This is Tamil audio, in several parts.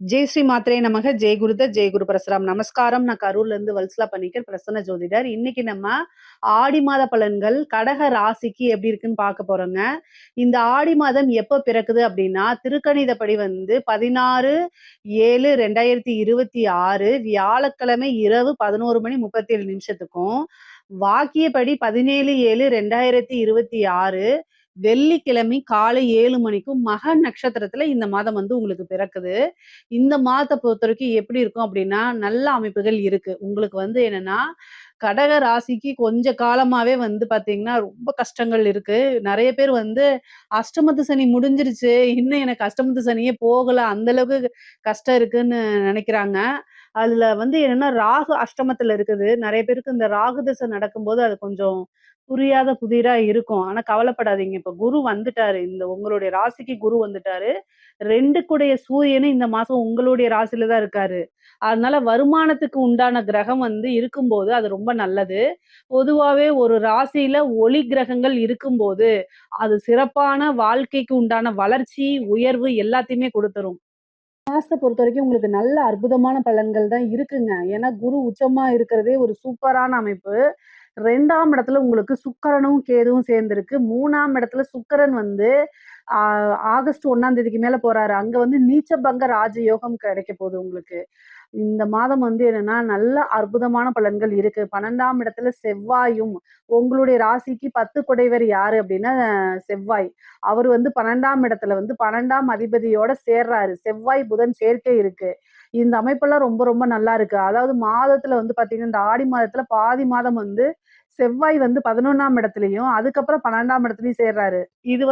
ஜெய் ஸ்ரீ மாத்ரே நமக. ஜெய் குருதத், ஜெய் குரு பரசுராம். நமஸ்காரம். நான் கரூர்ல இருந்து வல்சலா பணிக்கர், பிரசன்ன ஜோதிடர். இன்னைக்கு நம்ம ஆடி மாத பலன்கள் கடக ராசிக்கு எப்படி இருக்குன்னு பார்க்க போறோங்க. இந்த ஆடி மாதம் எப்ப பிறக்குது அப்படின்னா, திருக்கணிதப்படி 16/7/2026 வியாழக்கிழமை இரவு 11 மணி 37 நிமிஷத்துக்கும், வாக்கியப்படி 17/7/2026 வெள்ளிக்கிழமை காலை 7 மணிக்கும் மக நட்சத்திரத்துல இந்த மாதம் உங்களுக்கு பிறக்குது. இந்த மாதத்த பொறுத்தவரைக்கும் எப்படி இருக்கும் அப்படின்னா, நல்ல அமைப்புகள் இருக்கு. உங்களுக்கு என்னன்னா, கடக ராசிக்கு கொஞ்ச காலமாவே பார்த்தீங்கன்னா, ரொம்ப கஷ்டங்கள் இருக்கு. நெறைய பேர் அஷ்டமத்து சனி முடிஞ்சிருச்சு. இன்னும் எனக்கு அஷ்டமத்து சனியே போகல. அந்த அளவுக்கு கஷ்டம் இருக்குன்னு நெனைக்கிறாங்க. அதுல என்னன்னா, ராகு அஷ்டமத்துல இருக்குது. நெறைய பேருக்கு இந்த ராகு தசை நடக்கும்போது அது கொஞ்சம் புரியாத புதிரா இருக்கும். ஆனா கவலைப்படாதீங்க. இப்ப குரு வந்துட்டாரு. இந்த உங்களுடைய ராசிக்கு குரு வந்துட்டாரு. 2 கூடைய சூரியனும் இந்த மாசம் உங்களுடைய ராசியில தான் இருக்காரு. அதனால வருமானத்துக்கு உண்டான கிரகம் இருக்கும்போது அது ரொம்ப நல்லது. பொதுவாவே ஒரு ராசியில ஒளி கிரகங்கள் இருக்கும்போது, அது சிறப்பான வாழ்க்கைக்கு உண்டான வளர்ச்சி, உயர்வு எல்லாத்தையுமே குடுத்துரும். மாசத்த பொறுத்தவரைக்கும் உங்களுக்கு நல்ல அற்புதமான பலன்கள் தான் இருக்குங்க. ஏன்னா குரு உச்சமா இருக்கிறதே ஒரு சூப்பரான அமைப்பு. 2ஆம் இடத்துல உங்களுக்கு சுக்கிரனும், கேதுவும் சேர்ந்திருக்கு. 3ஆம் இடத்துல சுக்கிரன் ஆ ஆகஸ்ட் 1ஆம் தேதிக்கு மேல போறாரு. அங்க நீச்ச பங்க ராஜயோகம் கிடைக்க போகுது உங்களுக்கு. இந்த மாதம் என்னன்னா, நல்ல அற்புதமான பலன்கள் இருக்கு. 12ஆம் இடத்துல செவ்வாயும், உங்களுடைய ராசிக்கு 10 குடைவர் யாரு அப்டின்னா செவ்வாய். அவரு 12ஆம் இடத்துல 12ஆம் அதிபதியோட சேர்றாரு. செவ்வாய், புதன் சேர்க்கை இருக்கு. இந்த அமைப்பெல்லாம் ரொம்ப ரொம்ப நல்லா இருக்கு. அதாவது மாதத்துல பார்த்தீங்கன்னா, இந்த ஆடி மாதத்துல பாதி மாதம் செவ்வாய் 11ஆம் இடத்துலயும், அதுக்கப்புறம் 12ஆம் இடத்துலயும் சேர்றாரு. இது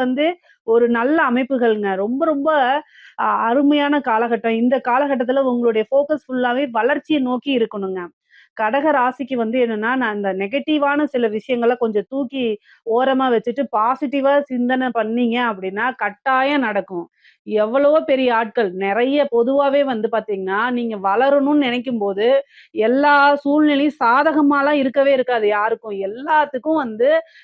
ஒரு நல்ல அமைப்புகள்ங்க. ரொம்ப ரொம்ப அருமையான காலகட்டம். இந்த காலகட்டத்துல உங்களுடைய ஃபோக்கஸ் ஃபுல்லாவே வளர்ச்சிய நோக்கி இருக்கணுங்க. கடக ராசிக்கு என்னன்னா, நான் இந்த நெகட்டிவான சில விஷயங்கள கொஞ்சம் தூக்கி ஓரமா வச்சுட்டு, பாசிட்டிவா சிந்தனை பண்ணீங்க அப்படின்னா, கட்டாயம் நடக்கும். எவ்வளவோ பெரிய ஆட்கள் நெறைய பொதுவாவே பார்த்தீங்கன்னா, நீங்க வளரணும்னு நெனைக்கும்போது, எல்லா சூழ்நிலையும் சாதகமாலாம் இருக்கவே இருக்காது யாருக்கும். எல்லாத்துக்கும்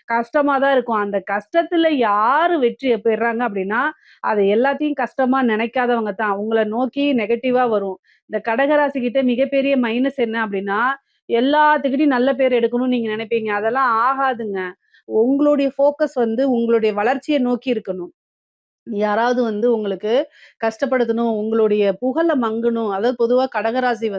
கஷ்டமா தான் இருக்கும். அந்த கஷ்டத்துல யாரு வெற்றி பெறாங்க அப்படின்னா, அத எல்லாத்தையும் கஷ்டமா நெனைக்காதவங்க தான். உங்கள நோக்கி நெகட்டிவா வரும். இந்த கடகராசி கிட்ட மிகப்பெரிய மைனஸ் என்ன அப்படின்னா, எல்லாத்துக்கிட்டயும் நல்ல பேர் எடுக்கணும்னு நீங்க நெனைப்பீங்க. அதெல்லாம் ஆகாதுங்க. உங்களுடைய ஃபோக்கஸ் உங்களுடைய வளர்ச்சிய நோக்கி இருக்கணும். யாராவது உங்களுக்கு கஷ்டப்படுத்தணும், உங்களுடைய புகழ மங்கணும். அதாவது பொதுவா கடகராசி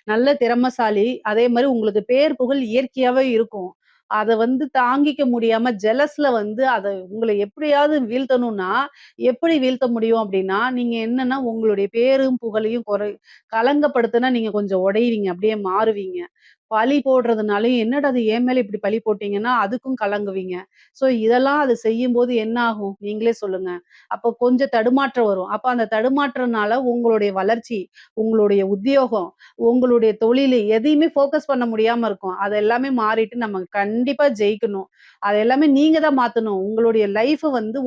நல்ல திறமைசாலி. அதே மாரி உங்களுக்கு பேர், புகழ் இயற்கையாவே இருக்கும். அத தாங்கிக்க முடியாம ஜெலஸ்ல அத உங்கள எப்படியாவது வீழ்த்தணும்னா, எப்படி வீழ்த்த முடியும் அப்படின்னா, நீங்க என்னன்னா உங்களுடைய பேரும், புகழையும் களங்கப்படுத்துனா நீங்க கொஞ்சம் உடையுவீங்க. அப்படியே மாறுவீங்க. பழி போடுறதுனாலயும், "என்னடா அது என் மேல இப்படி பழி போட்டீங்கன்னா" அதுக்கும் கலங்குவீங்க. ஸோ இதெல்லாம் அது செய்யும்போது என்ன ஆகும்? நீங்களே சொல்லுங்க. அப்போ கொஞ்சம் தடுமாற்றம் வரும். அப்ப அந்த தடுமாற்றம்னால உங்களுடைய வளர்ச்சி, உங்களுடைய உத்தியோகம், உங்களுடைய தொழிலு எதையுமே ஃபோக்கஸ் பண்ண முடியாம இருக்கும். அது எல்லாமே மாறிட்டு நம்ம கண்டிப்பா ஜெயிக்கணும். அது எல்லாமே நீங்க தான் மாத்தணும். உங்களுடைய லைஃப்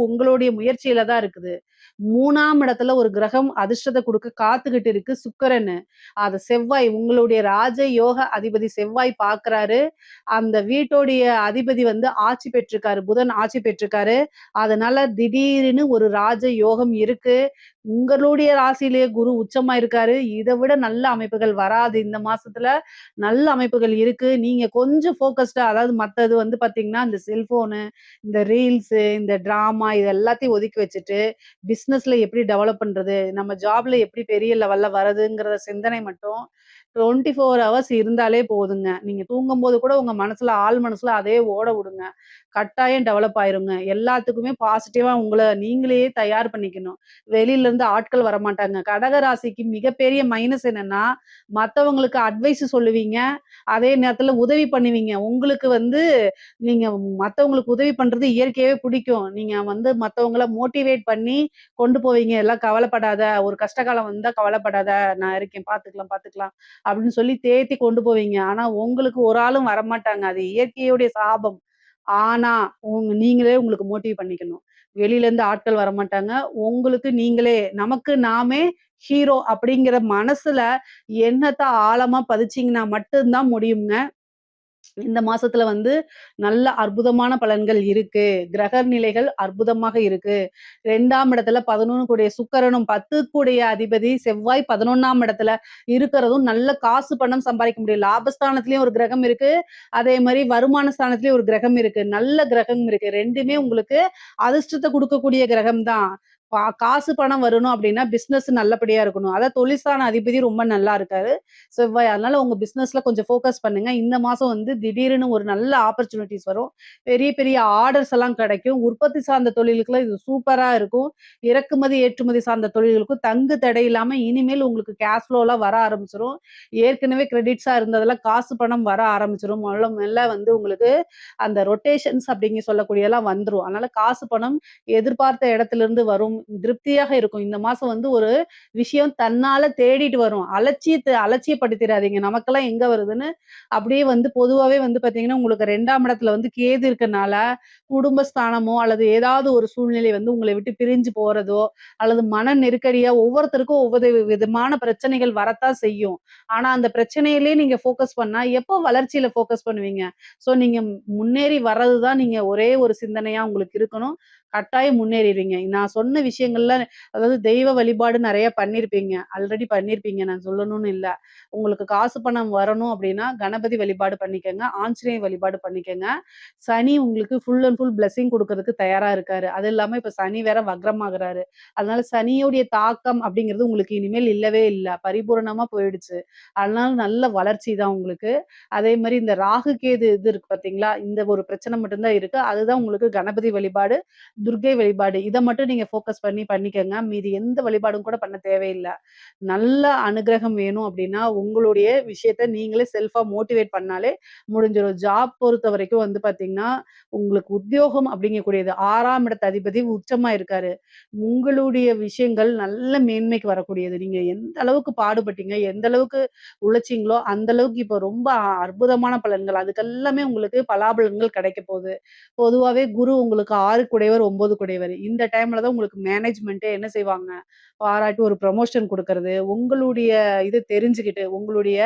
உங்களுடைய முயற்சியில தான் இருக்குது. 3ஆம் இடத்துல ஒரு கிரகம் அதிர்ஷ்டத்த குடுக்க காத்துக்கிட்டு இருக்கு சுக்கிரனு. அத செவ்வாய் உங்களுடைய ராஜ யோக அதிபதி செவ்வாய் பார்க்கிறாரு. அந்த வீட்டோடைய அதிபதி ஆட்சி பெற்றிருக்காரு. புதன் ஆட்சி பெற்றிருக்காரு. அதனால திடீர்னு ஒரு ராஜ யோகம் இருக்கு. உங்களுடைய ராசியிலேயே குரு உச்சமா இருக்காரு. இத விட நல்ல அமைப்புகள் வராது இந்த மாசத்துல. நல்ல அமைப்புகள் இருக்கு. நீங்க கொஞ்சம் ஃபோக்கஸ்டா அதாவது மத்தது பார்த்தீங்கன்னா, இந்த செல்ஃபோனு, இந்த ரீல்ஸு, இந்த டிராமா இது எல்லாத்தையும் ஒதுக்கி வச்சுட்டு, பிசினஸ்ல எப்படி டெவலப் பண்றது? நம்ம ஜாப்ல எப்படி பெரிய லெவல்ல வரதுங்கிற சிந்தனை மட்டும் 24 ஹவர்ஸ் இருந்தாலே போதுங்க. நீங்க தூங்கும்போது கூட உங்க மனசுல ஆழ் மனசுல அதே ஓட விடுங்க. கட்டாயம் டெவலப் ஆயிருங்க. எல்லாத்துக்குமே பாசிட்டிவா உங்கள நீங்களே தயார் பண்ணிக்கணும். வெளியில இருந்து ஆட்கள் வரமாட்டாங்க. கடக ராசிக்கு மிகப்பெரிய மைனஸ் என்னன்னா, மத்தவங்களுக்கு அட்வைஸ் சொல்லுவீங்க. அதே நேரத்துல உதவி பண்ணுவீங்க. உங்களுக்கு நீங்க மத்தவங்களுக்கு உதவி பண்றது இயற்கையாவே பிடிக்கும். நீங்க மத்தவங்கள மோட்டிவேட் பண்ணி கொண்டு போவீங்க. "எல்லாம் கவலைப்படாத. ஒரு கஷ்ட காலம் வந்தா கவலைப்படாத. நான் இருக்கேன். பார்த்துக்கலாம், பார்த்துக்கலாம்." அப்படின்னு சொல்லி தேத்தி கொண்டு போவீங்க. ஆனா உங்களுக்கு ஒரு ஆளும் வரமாட்டாங்க. அது இயற்கையுடைய சாபம். ஆனா, நீங்களே உங்களுக்கு மோட்டிவ் பண்ணிக்கணும். வெளியில இருந்து ஆட்கள் வரமாட்டாங்க. உங்களுக்கு நீங்களே நமக்கு நாமே ஹீரோ அப்படிங்கிற மனசுல எண்ணத்த ஆழமா பதிச்சீங்கன்னா மட்டும் தான் முடியுங்க. இந்த மாசத்துல வந்து நல்ல அற்புதமான பலன்கள் இருக்கு. கிரக நிலைகள் அற்புதமாக இருக்கு. 2ஆம் இடத்துல 11 கூடிய சுக்கிரனும், 10 கூடிய அதிபதி செவ்வாய் 11ஆம் இடத்துல இருக்கிறதும் நல்ல காசு பணம் சம்பாதிக்க முடியும். லாபஸ்தானத்திலயும் ஒரு கிரகம் இருக்கு. அதே மாரி வருமான ஸ்தானத்திலயும் ஒரு கிரகம் இருக்கு. நல்ல கிரகம் இருக்கு. 2மே உங்களுக்கு அதிர்ஷ்டத்த குடுக்கக்கூடிய கிரகம் தான். காசு பணம் வரணும் அப்டின்னா, பிசினஸ் நல்லபடியா இருக்கணும். அதான் தொழில்ஸ்தான அதிபதி ரொம்ப நல்லா இருக்காரு. செவ்வாய். அதனால உங்க பிசினஸ்ல கொஞ்சம் ஃபோக்கஸ் பண்ணுங்க. இந்த மாசம் வந்து திடீர்னு ஒரு நல்ல ஆப்பர்ச்சுனிட்டீஸ் வரும். பெரிய பெரிய ஆர்டர்ஸ் எல்லாம் கிடைக்கும். உற்பத்தி சார்ந்த தொழிலுக்குலாம் இது சூப்பரா இருக்கும். இறக்குமதி, ஏற்றுமதி சார்ந்த தொழில்களுக்கும் தங்கு தடை இல்லாம இனிமேல் உங்களுக்கு கேஷ் ஃப்ளோலாம் வர ஆரம்பிச்சுரும். ஏற்கனவே கிரெடிட்ஸா இருந்ததெல்லாம் காசு பணம் வர ஆரம்பிச்சுரும். மெல்ல மெல்ல வந்து உங்களுக்கு அந்த ரொட்டேஷன்ஸ் அப்டின்னு சொல்லக்கூடியலாம் வந்துரும். அதனால காசு பணம் எதிர்பார்த்த இடத்திலிருந்து வரும். திருப்தியாக இருக்கும். இந்த மாசம் வந்து ஒரு விஷயம் தன்னால தேடிட்டு வரும். அலட்சியப்படுத்திறாதீங்க. நமக்கெல்லாம் எங்க வருதுன்னு அப்படியே வந்து பொதுவாவே வந்து பார்த்தீங்கன்னா, உங்களுக்கு 2ஆம் இடத்துல வந்து கேது இருக்கனால, குடும்பஸ்தானமோ அல்லது ஏதாவது ஒரு சூழ்நிலை வந்து உங்கள விட்டு பிரிஞ்சு போறதோ, அல்லது மன நெருக்கடியா ஒவ்வொருத்தருக்கும் ஒவ்வொரு விதமான பிரச்சனைகள் வரத்தான் செய்யும். ஆனா அந்த பிரச்சனையிலே நீங்க ஃபோக்கஸ் பண்ணா, எப்போ வளர்ச்சியில ஃபோக்கஸ் பண்ணுவீங்க? ஸோ நீங்க முன்னேறி வர்றது தான் நீங்க ஒரே ஒரு சிந்தனையா உங்களுக்கு இருக்கணும். கட்டாயம் முன்னேறிருவீங்க. நான் சொன்ன விஷயங்கள்ல அதாவது தெய்வ வழிபாடு நெறைய பண்ணியிருப்பீங்க. ஆல்ரெடி பண்ணியிருப்பீங்க. நான் சொல்லணும்னு இல்ல. உங்களுக்கு காசு பணம் வரணும் அப்டின்னா, கணபதி வழிபாடு பண்ணிக்கங்க. ஆஞ்சநேயர் வழிபாடு பண்ணிக்கங்க. சனி உங்களுக்கு ஃபுல் அண்ட் ஃபுல் பிளெஸ்ஸிங் குடுக்கறதுக்கு தயாரா இருக்காரு. அது இல்லாம இப்ப சனி வேற வக்ரமாகுறாரு. அதனால சனியுடைய தாக்கம் அப்டிங்கிறது உங்களுக்கு இனிமேல் இல்லவே இல்ல. பரிபூரணமா போயிடுச்சு. அதனால நல்ல வளர்ச்சி தான் உங்களுக்கு. அதே மாரி இந்த ராகு, கேது இது இருக்கு பார்த்தீங்களா? இந்த ஒரு பிரச்சனை மட்டும் தான் இருக்கு. அதுதான் உங்களுக்கு கணபதி வழிபாடு, துர்க்கை வழிபாடு. இத மட்டும் நீங்க ஃபோக்கஸ் பண்ணி பண்ணிக்கங்க. மீதி எந்த வழிபாடும் கூட பண்ண தேவையில்ல. நல்ல அனுக்கிரகம் வேணும் அப்டின்னா, உங்களுடைய விஷயத்த நீங்களே செல்ஃபா மோட்டிவேட் பண்ணாலே முடிஞ்சிரும். ஜாப் பொறுத்தவரைக்கும் வந்து பார்த்தீங்கன்னா, உங்களுக்கு உத்தியோகம் அப்படிங்கக்கூடியது 6ஆம் இடத்து அதிபதி உச்சமா இருக்காரு. உங்களுடைய விஷயங்கள் நல்ல மேன்மைக்கு வரக்கூடியது. நீங்க எந்த அளவுக்கு பாடுபட்டீங்க, எந்த அளவுக்கு உழைச்சீங்களோ, அந்த அளவுக்கு இப்ப ரொம்ப அற்புதமான பலன்கள். அதுக்கெல்லாமே உங்களுக்கு பலாபலன்கள் கிடைக்க போது. பொதுவாவே குரு உங்களுக்கு 6 குடையவர், 9 குடையவர். இந்த டைம்ல தான் உங்களுக்கு மேனேஜ்மென்ட்டே என்ன செய்வாங்க, பாராட்டி ஒரு ப்ரமோஷன் குடுக்கறது, உங்களுடைய இது தெரிஞ்சுகிட்டு, உங்களுடைய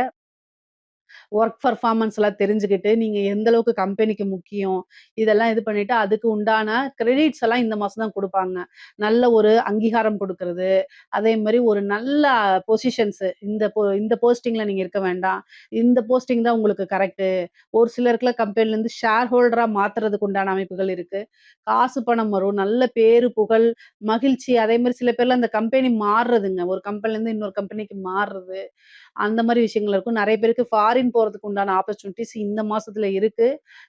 ஒர்க் பெர்ஃபார்மன்ஸ்லாம் தெரிஞ்சுக்கிட்டு, நீங்க எந்த அளவுக்கு கம்பெனிக்கு முக்கியம், இதெல்லாம் இது பண்ணிட்டு, அதுக்கு உண்டான கிரெடிட்ஸ் எல்லாம் இந்த மாசம் தான் குடுப்பாங்க. நல்ல ஒரு அங்கீகாரம் குடுக்கறது, அதே மாரி ஒரு நல்ல பொசிஷன்ஸ் இந்த போஸ்டிங்ல நீங்க இருக்க வேண்டாம். இந்த போஸ்டிங் தான் உங்களுக்கு கரெக்ட்டு. ஒரு சிலருக்குலாம் கம்பெனிலேருந்து ஷேர் ஹோல்டரா மாத்துறதுக்கு உண்டான அமைப்புகள் இருக்கு. காசு பணம் வரும். நல்ல பேரு, புகழ், மகிழ்ச்சி அதே மாரி சில பேர்லாம் அந்த கம்பெனி மாறுறதுங்க. ஒரு கம்பெனிலேருந்து இன்னொரு கம்பெனிக்கு மாறுறது. அந்த மாரி விஷயங்கள் இருக்கும். நெறைய பேருக்கு ஃபாரின் போறதுக்கு உண்டான ஆப்பர்ச்சுனிட்டீஸ் இந்த மாசத்துல இருக்கு.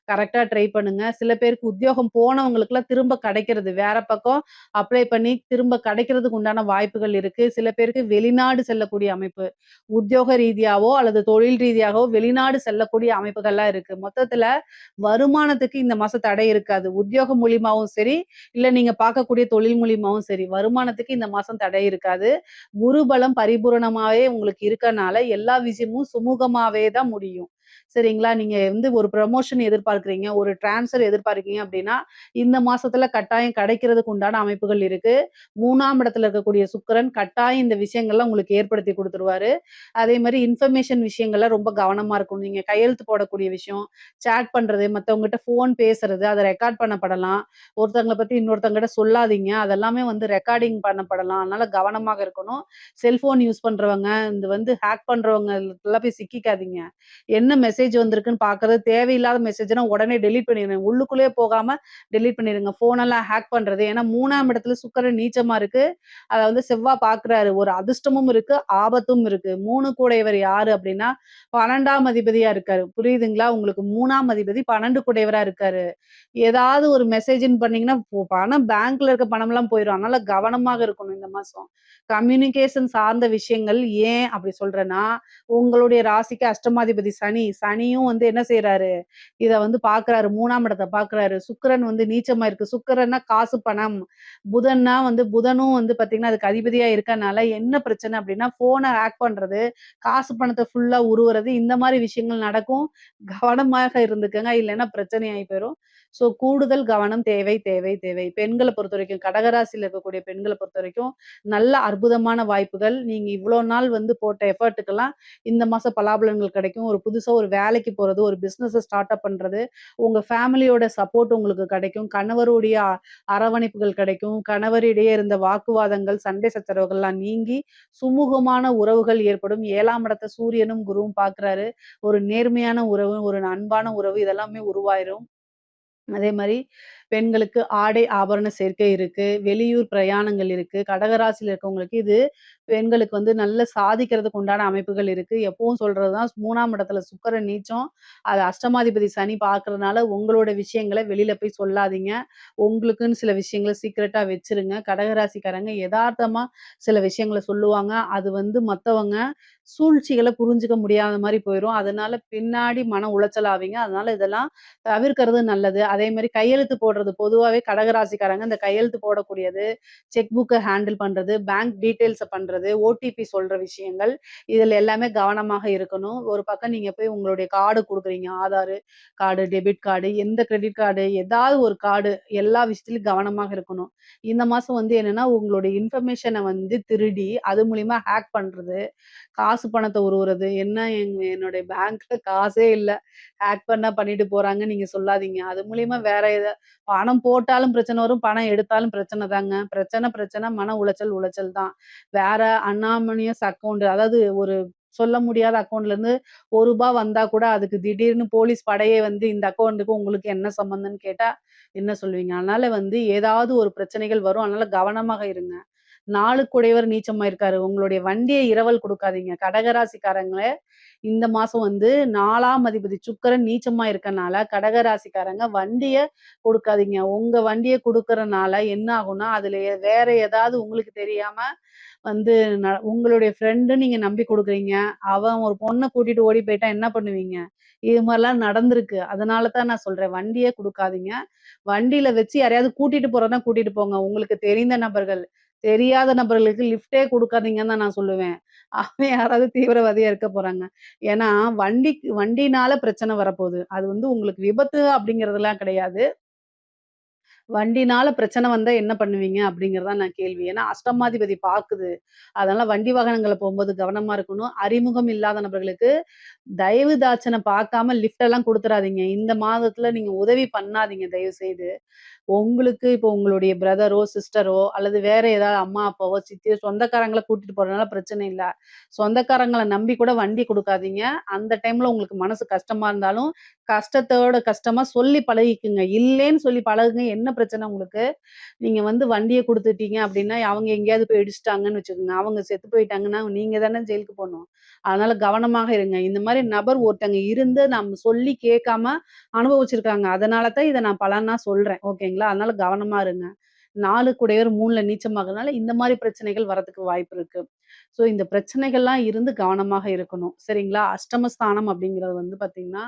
கரெக்ட்டா ட்ரை பண்ணுங்க. சில பேருக்கு உத்தியோகம் போனவங்களுக்குலாம் திரும்ப கிடைக்கிறது. வேற பக்கம் அப்ளை பண்ணி திரும்ப கிடைக்கிறதுக்கு உண்டான வாய்ப்புகள் இருக்கு. சில பேருக்கு வெளிநாடு செல்லக்கூடிய அமைப்பு. உத்தியோக ரீதியாவோ அல்லது தொழில் ரீதியாகவோ வெளிநாடு செல்லக்கூடிய அமைப்புகள்லாம் இருக்கு. மொத்தத்துல வருமானத்துக்கு இந்த மாசம் தடை இருக்காது. உத்தியோகம் மூலியமாவும் சரி, இல்ல நீங்க பார்க்கக்கூடிய தொழில் மூலியமாவும் சரி, வருமானத்துக்கு இந்த மாசம் தடை இருக்காது. குரு பலம் பரிபூரணமாவே உங்களுக்கு இருக்கனால, எல்லா விஷயமும் சுமூகமாவே தான் முடியும். சரிங்களா? நீங்க வந்து ஒரு ப்ரமோஷன் எதிர்பார்க்கிறீங்க, ஒரு ட்ரான்ஸ்ஃபர் எதிர்பார்க்கிறீங்க அப்டின்னா, இந்த மாசத்துல கட்டாயம் கிடைக்கிறதுக்கு உண்டான அமைப்புகள் இருக்கு. 3ஆம் இடத்துல இருக்கக்கூடிய சுக்கிரன் கட்டாயம் இந்த விஷயங்கள்லாம் உங்களுக்கு ஏற்படுத்தி குடுத்துருவாரு. அதே மாரி இன்ஃபர்மேஷன் விஷயங்கள்ல ரொம்ப கவனமா இருக்கணும். நீங்க கையெழுத்து போடக்கூடிய விஷயம், சேட் பண்றது, மத்தவங்ககிட்ட ஃபோன் பேசுறது, அத ரெக்கார்ட் பண்ணப்படலாம். ஒருத்தவங்கள பத்தி இன்னொருத்தவங்ககிட்ட சொல்லாதீங்க. அதெல்லாமே வந்து ரெக்கார்டிங் பண்ணப்படலாம். அதனால கவனமாக இருக்கணும். செல்ஃபோன் யூஸ் பண்றவங்க, இந்த வந்து ஹேக் பண்றவங்களுக்குலாம் போய் சிக்கிக்காதீங்க. என்ன மெசேஜ் வந்திருக்குன்னு பார்க்கறது, தேவையில்லாத மெசேஜ்னா உடனே டெலீட் பண்ணிருங்க. உள்ளுக்குள்ளேயே போகாம டெலீட் பண்ணிருங்க. ஃபோனெல்லாம் ஹேக் பண்றது. ஏன்னா 3ஆம் இடத்துல சுக்கிரன் நீச்சமா இருக்கு. அத வந்து செவ்வா பார்க்குறாரு. ஒரு அதிர்ஷ்டமும் இருக்கு, ஆபத்தும் இருக்கு. 3 கூடையவர் யாரு அப்டின்னா, 12ஆம் அதிபதியா இருக்காரு. புரியுதுங்களா? உங்களுக்கு 3ஆம் அதிபதி 12 கூடையவரா இருக்காரு. ஏதாவது ஒரு மெசேஜ்ன்னு பண்ணீங்கன்னா, பணம் பேங்க்ல இருக்க பணம்லாம் போயிரும். அதனால கவனமாக இருக்கணும் இந்த மாசம். கம்யூனிகேஷன் சார்ந்த விஷயங்கள் ஏன் அப்படி சொல்றேன்னா, உங்களுடைய ராசிக்கு அஷ்டமாதிபதி சனி. சனியும் வந்து என்ன செய்றாரு, இத வந்து பார்க்குறாரு. 3ஆம் இடத்த பார்க்குறாரு. சுக்கிரன் வந்து நீச்சமா இருக்கு. சுக்கிரன்னா காசு, பணம். புதன்னா வந்து புதனும் வந்து பார்த்தீங்கன்னா, அதுக்கு அதிபதியா இருக்கனால என்ன பிரச்சனை அப்படின்னா, ஃபோன ஹேக் பண்றது, காசு பணத்த ஃபுல்லா உருவுறது, இந்த மாரி விஷயங்கள் நடக்கும். கவனமாக இருந்துக்கங்க. இல்லன்னா பிரச்சனை ஆயி போயிரும். ஸோ கூடுதல் கவனம் தேவை, தேவை, தேவை. பெண்கள பொறுத்தவரைக்கும் கடகராசியில இருக்கக்கூடிய பெண்கள பொறுத்தவரைக்கும் நல்ல அற்புதமான வாய்ப்புகள். நீங்க இவ்ளோ நாள் வந்து போட்ட எஃபர்ட்டுக்கெல்லாம் இந்த மாசம் பலாபலன்கள் கிடைக்கும். ஒரு புதுசா ஒரு வேலைக்கு போறது, ஒரு பிசினஸ ஸ்டார்ட் அப் பண்றது, உங்க ஃபேமிலியோட சப்போர்ட் உங்களுக்கு கிடைக்கும். கணவருடைய அரவணைப்புகள் கிடைக்கும். கணவரிடையே இருந்த வாக்குவாதங்கள், சண்டை சச்சரவுகள்லாம் நீங்கி சுமூகமான உறவுகள் ஏற்படும். 7ஆம் இடத்த சூரியனும், குருவும் பார்க்குறாரு. ஒரு நேர்மையான உறவு, ஒரு அன்பான உறவு இதெல்லாமே உருவாயிரும். அதே மாரி பெண்களுக்கு ஆடை, ஆபரண சேர்க்கை இருக்கு. வெளியூர் பிரயாணங்கள் இருக்கு. கடகராசியில இருக்கவங்களுக்கு இது பெண்களுக்கு வந்து நல்ல சாதிக்கிறதுக்கு உண்டான அமைப்புகள் இருக்கு. எப்பவும் சொல்றது தான் 3ஆம் இடத்துல சுக்கிரன் நீச்சம். அது அஷ்டமாதிபதி சனி பார்க்கறதுனால உங்களோட விஷயங்கள வெளில போய் சொல்லாதீங்க. உங்களுக்குன்னு சில விஷயங்கள சீக்ரெட்டா வச்சுருங்க. கடகராசிக்காரங்க எதார்த்தமா சில விஷயங்கள சொல்லுவாங்க. அது வந்து மத்தவங்க சூழ்ச்சிகள புரிஞ்சுக்க முடியாத மாரி போயிரும். அதனால பின்னாடி மன உளைச்சல் ஆவீங்க. அதனால இதெல்லாம் தவிர்க்கிறது நல்லது. அதேமாரி கையெழுத்து போடுறது பொதுவாவே கடகராசிக்காரங்க இந்த கையெழுத்து போடக்கூடியது, செக் புக்க ஹேண்டில் பண்றது, பேங்க் டீட்டெயில்ஸ பண்றது, ஓடிபி சொல்ற விஷயங்கள், இதில எல்லாமே கவனமாக இருக்கணும். ஒரு பக்கம் நீங்க போய் உங்களுடைய கார்டு குடுக்குறீங்க. ஆதாரு கார்டு, டெபிட் கார்டு, எந்த கிரெடிட் கார்டு, ஏதாவது ஒரு கார்டு எல்லா விஷயத்திலயும் கவனமாக இருக்கணும். இந்த மாசம் வந்து என்னன்னா, உங்களுடைய இன்ஃபர்மேஷன வந்து திருடி, அது மூலியமா ஹேக் பண்றது, காசு பணத்த உருவுறது, என்ன என்னுடைய பேங்க்ல காசே இல்ல. ஹேக் பண்ணா பண்ணிட்டு போறாங்கன்னு நீங்க சொல்லாதீங்க. அது மூலியமா வேற பணம் போட்டாலும் பிரச்சனை வரும், பணம் எடுத்தாலும் பிரச்சனை தாங்க. பிரச்சனை பிரச்சனை, மன உளைச்சல் உளைச்சல் தான். வேற அன்னாமனியஸ் அக்கவுண்ட் அதாவது ஒரு சொல்ல முடியாத அக்கவுண்ட்லேருந்து ரூ. 1 வந்தா கூட அதுக்கு திடீர்னு போலீஸ் படையே வந்து இந்த அக்கவுண்ட்டுக்கு உங்களுக்கு என்ன சம்மந்தம்ன்னு கேட்டா என்ன சொல்லுவீங்க? அதனால வந்து ஏதாவது ஒரு பிரச்சனைகள் வரும். அதனால கவனமாக இருங்க. நாளுக்குடையவர் நீச்சமா இருக்காரு. உங்களுடைய வண்டிய இரவல் குடுக்காதீங்க. கடகராசிக்காரங்களே இந்த மாசம் வந்து 4ஆம் அதிபதி சுக்கிரன் நீச்சமா இருக்கனால, கடகராசிக்காரங்க வண்டிய குடுக்காதீங்க. உங்க வண்டிய குடுக்கறனால என்ன ஆகும்னா, அதுல வேற ஏதாவது உங்களுக்கு தெரியாம வந்து உங்களுடைய ஃப்ரெண்டுன்னு நீங்க நம்பி குடுக்குறீங்க. அவன் ஒரு பொண்ண கூட்டிட்டு ஓடி போயிட்டா என்ன பண்ணுவீங்க? இது மாரிலாம் நடந்திருக்கு. அதனால தான் நான் சொல்றேன். வண்டிய குடுக்காதீங்க. வண்டியில வச்சு யாரையாவது கூட்டிட்டு போறதுனா கூட்டிட்டு போங்க. உங்களுக்கு தெரிந்த நபர்கள். தெரியாத நபர்களுக்கு லிஃப்ட்டே குடுக்காதீங்கன்னு தான் நான் சொல்லுவேன். அவன் யாராவது தீவிரவாதியா இருக்க போறாங்க. ஏன்னா, வண்டினால பிரச்சனை வரப்போது. அது வந்து உங்களுக்கு விபத்து அப்படிங்கிறதெல்லாம் கிடையாது. வண்டினால பிரச்சனை வந்தா என்ன பண்ணுவீங்க? அப்படிங்கிறது தான் நான் கேள்வி. ஏன்னா அஷ்டமாதிபதி பாக்குது. அதனால வண்டி வாகனங்கள்ல போம்போது கவனமா இருக்கணும். அறிமுகம் இல்லாத நபர்களுக்கு தயவு தாட்சண பாக்காம லிஃப்ட் எல்லாம் குடுத்துறாதீங்க. இந்த மாதத்துல நீங்க உதவி பண்ணாதீங்க தயவு செய்து. உங்களுக்கு இப்போ உங்களுடைய பிரதரோ, சிஸ்டரோ அல்லது வேற ஏதாவது அம்மா, அப்பாவோ, சித்தியோ சொந்தக்காரங்கள கூட்டிட்டு போறதுனால பிரச்சனை இல்ல. சொந்தக்காரங்கள நம்பி கூட வண்டி குடுக்காதீங்க. அந்த டைம்ல உங்களுக்கு மனசு கஷ்டமா இருந்தாலும், கஷ்டத்தோட கஷ்டமா சொல்லி பழகிக்குங்க. இல்லேன்னு சொல்லி பழகுங்க. என்ன பிரச்சனை உங்களுக்கு? நீங்க வந்து வண்டிய குடுத்துட்டீங்க அப்டின்னா, அவங்க எங்கேயாவது போய் இடிச்சுட்டாங்கன்னு வச்சுக்கோங்க. அவங்க செத்து போயிட்டாங்கன்னா, நீங்க தானே ஜெயிலுக்கு போணும். அதனால கவனமாக இருங்க. இந்த மாரி நபர் ஒருத்தங்க இருந்து நம்ம சொல்லி கேட்காம அனுபவிச்சிருக்காங்க. அதனால தான் இத நான் பலனா சொல்றேன். ஓகேங்களா? அதனால கவனமா இருங்க. 4 கூடையவர் 3ல நீச்சமாகறனால இந்த மாரி பிரச்சனைகள் வரதுக்கு வாய்ப்பு இருக்கு. ஸோ இந்த பிரச்சனைகள்லாம் இருந்து கவனமாக இருக்கணும். சரிங்களா? அஷ்டமஸ்தானம் அப்படிங்கிறது வந்து பார்த்தீங்கன்னா,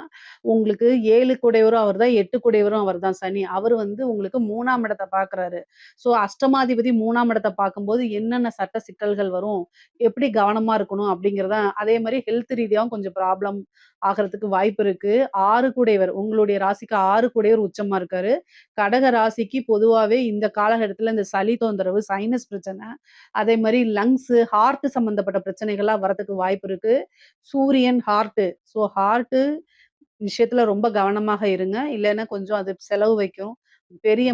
உங்களுக்கு 7 கூடையவரும் அவர் தான், 8 கூடையவரும் அவர் தான் சனி. அவரு வந்து உங்களுக்கு 3ஆம் இடத்த பார்க்குறாரு. ஸோ அஷ்டமாதிபதி 3ஆம் இடத்த பார்க்கும்போது என்னென்ன சட்ட சிக்கல்கள் வரும்? எப்படி கவனமா இருக்கணும்? அப்படிங்கிறத அதே மாரி ஹெல்த் ரீதியாவும் கொஞ்சம் ப்ராப்ளம் ஆகுறதுக்கு வாய்ப்பு இருக்கு. 6 கூடையவர் உங்களுடைய ராசிக்கு 6 கூடையவர் உச்சமா இருக்காரு. கடக ராசிக்கு பொதுவாவே இந்த காலகட்டத்தில இந்த சளி தொந்தரவு, சைனஸ் பிரச்சனை, அதே மாரி லங்ஸு, ஹார்ட் சம்மந்தப்பட்ட பிரச்சனைகள்லாம் வரதுக்கு வாய்ப்பு இருக்கு. சூரியன் ஹார்ட்டு. ஸோ ஹார்ட்டு விஷயத்துல ரொம்ப கவனமாக இருங்க. இல்லன்னா கொஞ்சம் அது செலவு வைக்கும். பெரிய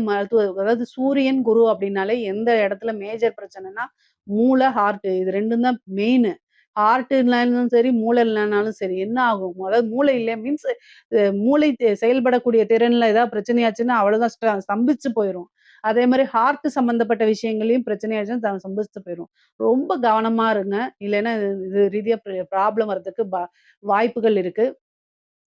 அதாவது சூரியன், குரு அப்டின்னாலே எந்த இடத்துல மேஜர் பிரச்சனைன்னா, மூளை, ஹார்ட் இது 2ம் தான் மெயினு. ஹார்ட் இல்லனாலும் சரி, மூளை இல்லனாலும் சரி என்ன ஆகும்? அதாவது மூளை இல்ல மீன்ஸ் மூளை செயல்படக்கூடிய திறன்ல ஏதாவது பிரச்சனையாச்சுன்னா அவ்வளோதான் ஸ்தம்பிச்சு போயிரும். அதே மாரி ஹார்ட் சம்மந்தப்பட்ட விஷயங்கள்லயும் பிரச்சனை ஆச்சுன்னா ஸ்தம்பிச்சு போயிரும். ரொம்ப கவனமா இருங்க. இல்லன்னா இது ரீதியா ப்ராப்ளம் வரதுக்கு வாய்ப்புகள் இருக்கு.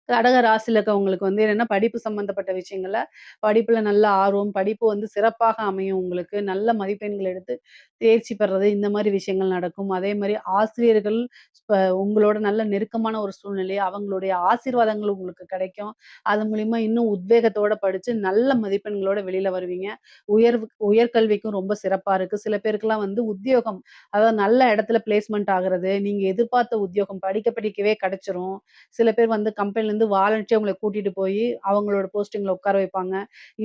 கடக ராசியில இருக்கவங்களுக்கு வந்து என்னன்னா, படிப்பு சம்மந்தப்பட்ட விஷயங்கள்ல, படிப்புல நல்ல ஆர்வம், படிப்பு வந்து சிறப்பாக அமையும் உங்களுக்கு. நல்ல மதிப்பெண்கள் எடுத்து தேர்ச்சி பெறது, இந்த மாரி விஷயங்கள் நடக்கும். அதே மாரி ஆசிரியர்கள் உங்களோட நல்ல நெருக்கமான ஒரு சூழ்நிலை, அவங்களுடைய ஆசீர்வாதங்கள் உங்களுக்கு கிடைக்கும். அது மூலியமா இன்னும் உத்வேகத்தோட படிச்சு, நல்ல மதிப்பெண்களோட வெளில வருவீங்க. உயர்கல்விக்கும் ரொம்ப சிறப்பா இருக்கு. சில பேருக்குலாம் வந்து உத்தியோகம், அதாவது நல்ல இடத்துல பிளேஸ்மெண்ட் ஆகுறது, நீங்க எதிர்பார்த்த உத்தியோகம் படிக்கவே கிடைச்சிரும். சில பேர் வந்து கம்பெனில கம்பெனிலேருந்து வாலண்டியரா உங்கள கூட்டிட்டு போயி, அவங்களோட போஸ்டிங்ல உட்கார வைப்பாங்க.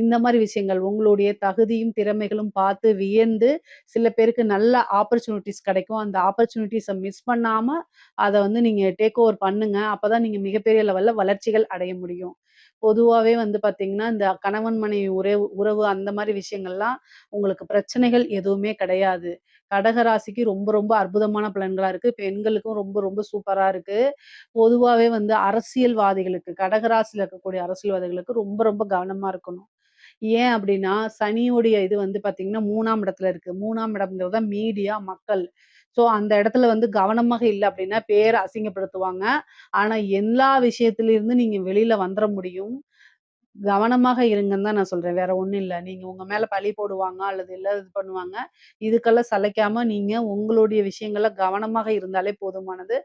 இந்த மாரி விஷயங்கள் உங்களுடைய தகுதியும், திறமைகளும் பார்த்து வியந்து, சில பேருக்கு நல்ல ஆப்பர்ச்சுனிட்டீஸ் கிடைக்கும். அந்த ஆப்பர்ச்சுனிட்டீஸ மிஸ் பண்ணாம, அத வந்து நீங்க டேக் ஓவர் பண்ணுங்க. அப்பதான் நீங்க மிகப்பெரிய லெவல்ல வளர்ச்சிகள் அடைய முடியும். பொதுவாவே வந்து பார்த்தீங்கன்னா, இந்த கணவன் மனைவி உறவு அந்த மாரி விஷயங்கள்லாம் உங்களுக்கு பிரச்சனைகள் எதுவுமே கிடையாது. கடக ராசிக்கு ரொம்ப ரொம்ப அற்புதமான பலன்களா இருக்கு. பெண்களுக்கும் ரொம்ப ரொம்ப சூப்பரா இருக்கு. பொதுவாவே வந்து அரசியல்வாதிகளுக்கு, கடக ராசியில இருக்கக்கூடிய அரசியல்வாதிகளுக்கு ரொம்ப ரொம்ப கவனமா இருக்கணும். ஏன் அப்டின்னா, சனியுடைய இது வந்து பார்த்தீங்கன்னா 3ஆம் இடத்துல இருக்கு. 3ஆம் இடம்ங்கிறது தான் மீடியா, மக்கள். ஸோ அந்த இடத்துல வந்து கவனமாக இல்ல அப்டின்னா, பேர அசிங்கப்படுத்துவாங்க. ஆனா எல்லா விஷயத்திலிருந்து நீங்க வெளில வந்துர முடியும். கவனமாக இருங்கன்னு தான் நான் சொல்றேன். வேற ஒண்ணும் இல்ல. நீங்க உங்க மேல பழி போடுவாங்க, அல்லது இல்ல இது பண்ணுவாங்க. இதுக்கெல்லாம் சளைக்காம நீங்க உங்களுடைய விஷயங்கள்ல கவனமாக இருந்தாலே போதுமானது.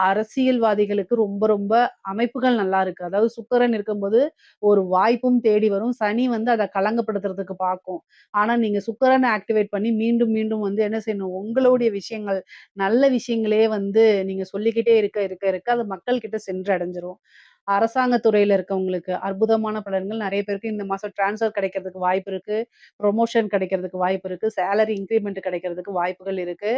அரசியல்வாதிகளுக்கு ரொம்ப ரொம்ப அமைப்புகள் நல்லா இருக்கு. அதாவது சுக்கிரன் இருக்கும்போது ஒரு வாய்ப்பும் தேடி வரும். சனி வந்து அத களங்கப்படுத்துறதுக்கு பார்க்கும். ஆனா நீங்க சுக்கிரன ஆக்டிவேட் பண்ணி மீண்டும் மீண்டும் வந்து என்ன செய்யணும், உங்களுடைய விஷயங்கள், நல்ல விஷயங்களே வந்து நீங்க சொல்லிக்கிட்டே இருக்க அது மக்கள் கிட்ட சென்றடைஞ்சிரும். அரசாங்க துறையில இருக்கவங்களுக்கு அற்புதமான பலன்கள். நெறைய பேருக்கு இந்த மாசம் ட்ரான்ஸ்ஃபர் கிடைக்கிறதுக்கு வாய்ப்பு இருக்கு. புரமோஷன் கிடைக்கிறதுக்கு வாய்ப்பு இருக்கு. சேலரி இன்கிரிமென்ட் கிடைக்கிறதுக்கு வாய்ப்புகள் இருக்கு.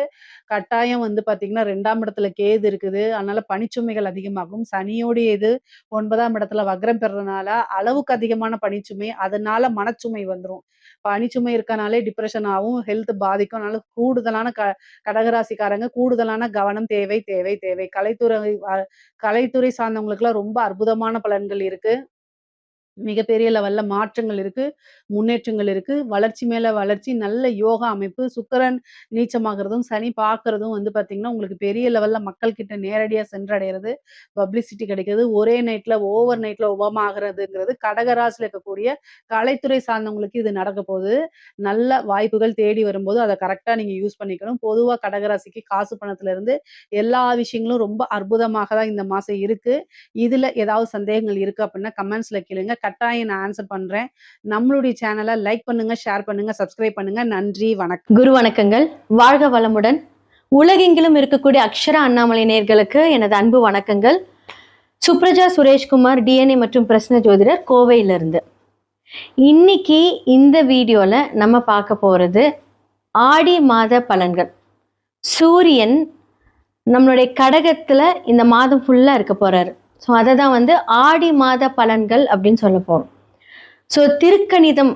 கட்டாயம் வந்து பார்த்தீங்கன்னா, 2ஆம் இடத்துல கேது இருக்குது. அதனால பணிச்சுமைகள் அதிகமாகும். சனியோடைய இது 9ஆம் இடத்துல வக்ரம் பெறதுனால, அளவுக்கு அதிகமான பணிச்சுமை, அதனால மனச்சுமை வந்துரும். பணிச்சுமை இருக்கனாலே டிப்ரஷன் ஆவும், ஹெல்த் பாதிக்கும். அதனால கூடுதலான கடகராசிக்காரங்க கூடுதலான கவனம் தேவை, தேவை, தேவை. கலைத்துறை சார்ந்தவங்களுக்குலாம் ரொம்ப அற்புதமான பலன்கள் இருக்கு. மிகப்பெரிய லெவல்ல மாற்றங்கள் இருக்கு. முன்னேற்றங்கள் இருக்கு. வளர்ச்சி மேல வளர்ச்சி. நல்ல யோகா அமைப்பு. சுக்கிரன் நீச்சமாகுறதும், சனி பார்க்கறதும் வந்து பார்த்தீங்கன்னா, உங்களுக்கு பெரிய லெவல்ல மக்கள் கிட்ட நேரடியா சென்றடையறது, பப்ளிசிட்டி கிடைக்கிறது. ஒரே நைட்ல ஓவர் நைட்ல உபமா ஆகுறதுங்கிறது கடக ராசியில இருக்கக்கூடிய கலைத்துறை சார்ந்தவங்களுக்கு இது நடக்க போகுது. நல்ல வாய்ப்புகள் தேடி வரும்போது, அத கரெக்ட்டா நீங்க யூஸ் பண்ணிக்கணும். பொதுவா கடகராசிக்கு காசு பணத்துல இருந்து எல்லா விஷயங்களும் ரொம்ப அற்புதமாக தான் இந்த மாசம் இருக்கு. இதுல ஏதாவது சந்தேகங்கள் இருக்கு அப்டின்னா கமெண்ட்ஸ்ல கேளுங்க. கட்டாயம் நான் ஆன்சர் பண்றேன். நம்மளுடைய சேனல லைக் பண்ணுங்க, ஷேர் பண்ணுங்க, சப்ஸ்கிரைப் பண்ணுங்க. நன்றி, வணக்கம். குரு வணக்கங்கள். வாழ்க வளமுடன். உலகெங்கிலும் இருக்கக்கூடிய அக்ஷரா அண்ணாமலை நேயர்களுக்கு எனது அன்பு வணக்கங்கள். சுப்ரஜா சுரேஷ்குமார், டிஎன்ஏ மற்றும் பிரஸ்ன ஜோதிடர், கோவையிலிருந்து. இன்னைக்கு இந்த வீடியோல நம்ம பார்க்க போறது ஆடி மாத பலன்கள். சூரியன் நம்மளுடைய கடகத்துல இந்த மாதம் ஃபுல்லா இருக்க போறாரு. ஸோ அதை தான் வந்து ஆடி மாத பலன்கள் அப்படின்னு சொல்ல போறோம். ஸோ திருக்கணிதம்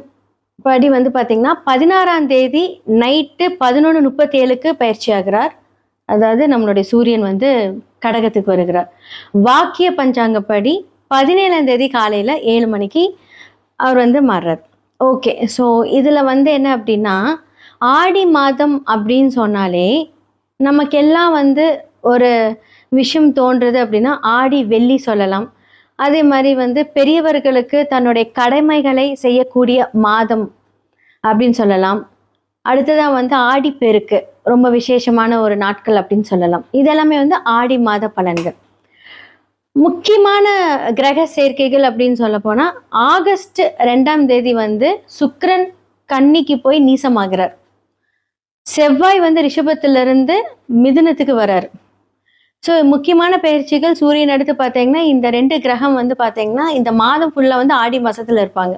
படி வந்து பார்த்தீங்கன்னா 16ஆம் தேதி நைட்டு 11:37க்கு பயிற்சி ஆகிறார். அதாவது நம்மளுடைய சூரியன் வந்து கடகத்துக்கு வருகிறார். வாக்கிய பஞ்சாங்கப்படி 17ஆம் தேதி காலையில் 7 மணிக்கு அவர் வந்து மாறுறார். ஓகே, ஸோ இதில் வந்து என்ன அப்படின்னா, ஆடி மாதம் அப்படின்னு சொன்னாலே நமக்கெல்லாம் வந்து ஒரு விஷயம் தோன்றுறது அப்படின்னா, ஆடி வெள்ளி சொல்லலாம். அதே மாதிரி வந்து பெரியவர்களுக்கு தன்னுடைய கடமைகளை செய்யக்கூடிய மாதம் அப்படின்னு சொல்லலாம். அடுத்ததான் வந்து ஆடிப்பெருக்கு, ரொம்ப விசேஷமான ஒரு நாட்கள் அப்படின்னு சொல்லலாம். இதெல்லாமே வந்து ஆடி மாத பலன்கள். முக்கியமான கிரக சேர்க்கைகள் அப்படின்னு சொல்ல போனா, ஆகஸ்ட் 2ஆம் தேதி வந்து சுக்கிரன் கன்னிக்கு போய் நீசமாகிறார். செவ்வாய் வந்து ரிஷபத்திலிருந்து மிதுனத்துக்கு வர்றார். ஸோ முக்கியமான பயிற்சிகள் சூரியன் எடுத்து பார்த்தீங்கன்னா, இந்த 2 கிரகம் வந்து பார்த்தீங்கன்னா இந்த மாதம் ஃபுல்லா வந்து ஆடி மாசத்துல இருப்பாங்க.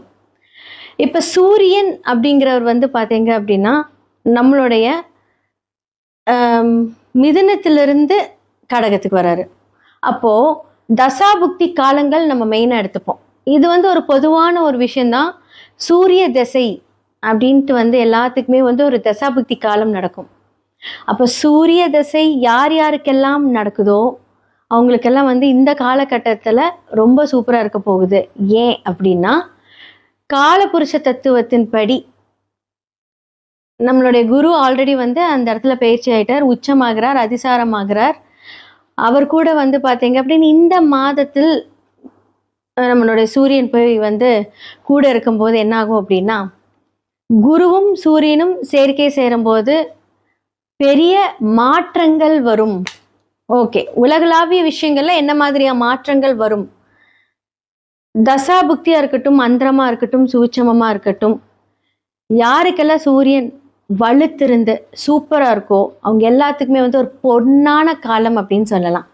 இப்ப சூரியன் அப்படிங்கிறவர் வந்து பார்த்தீங்க அப்படின்னா, நம்மளுடைய மிதுனத்திலிருந்து கடகத்துக்கு வராரு. அப்போ தசாபுக்தி காலங்கள் நம்ம மெயினா எடுத்துப்போம். இது வந்து ஒரு பொதுவான ஒரு விஷயம்தான். சூரிய திசை அப்படின்ட்டு வந்து எல்லாத்துக்குமே வந்து ஒரு தசாபுக்தி காலம் நடக்கும். அப்போ சூரிய திசை யார் யாருக்கெல்லாம் நடக்குதோ அவங்களுக்கெல்லாம் வந்து இந்த காலகட்டத்துல ரொம்ப சூப்பரா இருக்க போகுது. ஏன் அப்படின்னா, காலபுருஷ தத்துவத்தின்படி நம்மளுடைய குரு ஆல்ரெடி வந்து அந்த இடத்துல பயிற்சி ஆயிட்டார், உச்சமாகிறார், அதிசாரமாகிறார். அவர் கூட வந்து பார்த்தீங்க அப்படின்னு இந்த மாதத்தில் நம்மளுடைய சூரியன் போய் வந்து கூட இருக்கும்போது என்ன ஆகும் அப்படின்னா, குருவும் சூரியனும் சேர்க்கை சேரும்போது பெரிய மாற்றங்கள் வரும். ஓகே, உலகளாவிய விஷயங்கள்ல என்ன மாதிரியா மாற்றங்கள் வரும்? தசாபுக்தியா இருக்கட்டும், அந்தரமா இருக்கட்டும், சூட்சமமா இருக்கட்டும், யாருக்கெல்லாம் சூரியன் வலுத்திருந்து சூப்பரா இருக்கோ அவங்க எல்லாத்துக்குமே வந்து ஒரு பொன்னான காலம் அப்படின்னு சொல்லலாம்.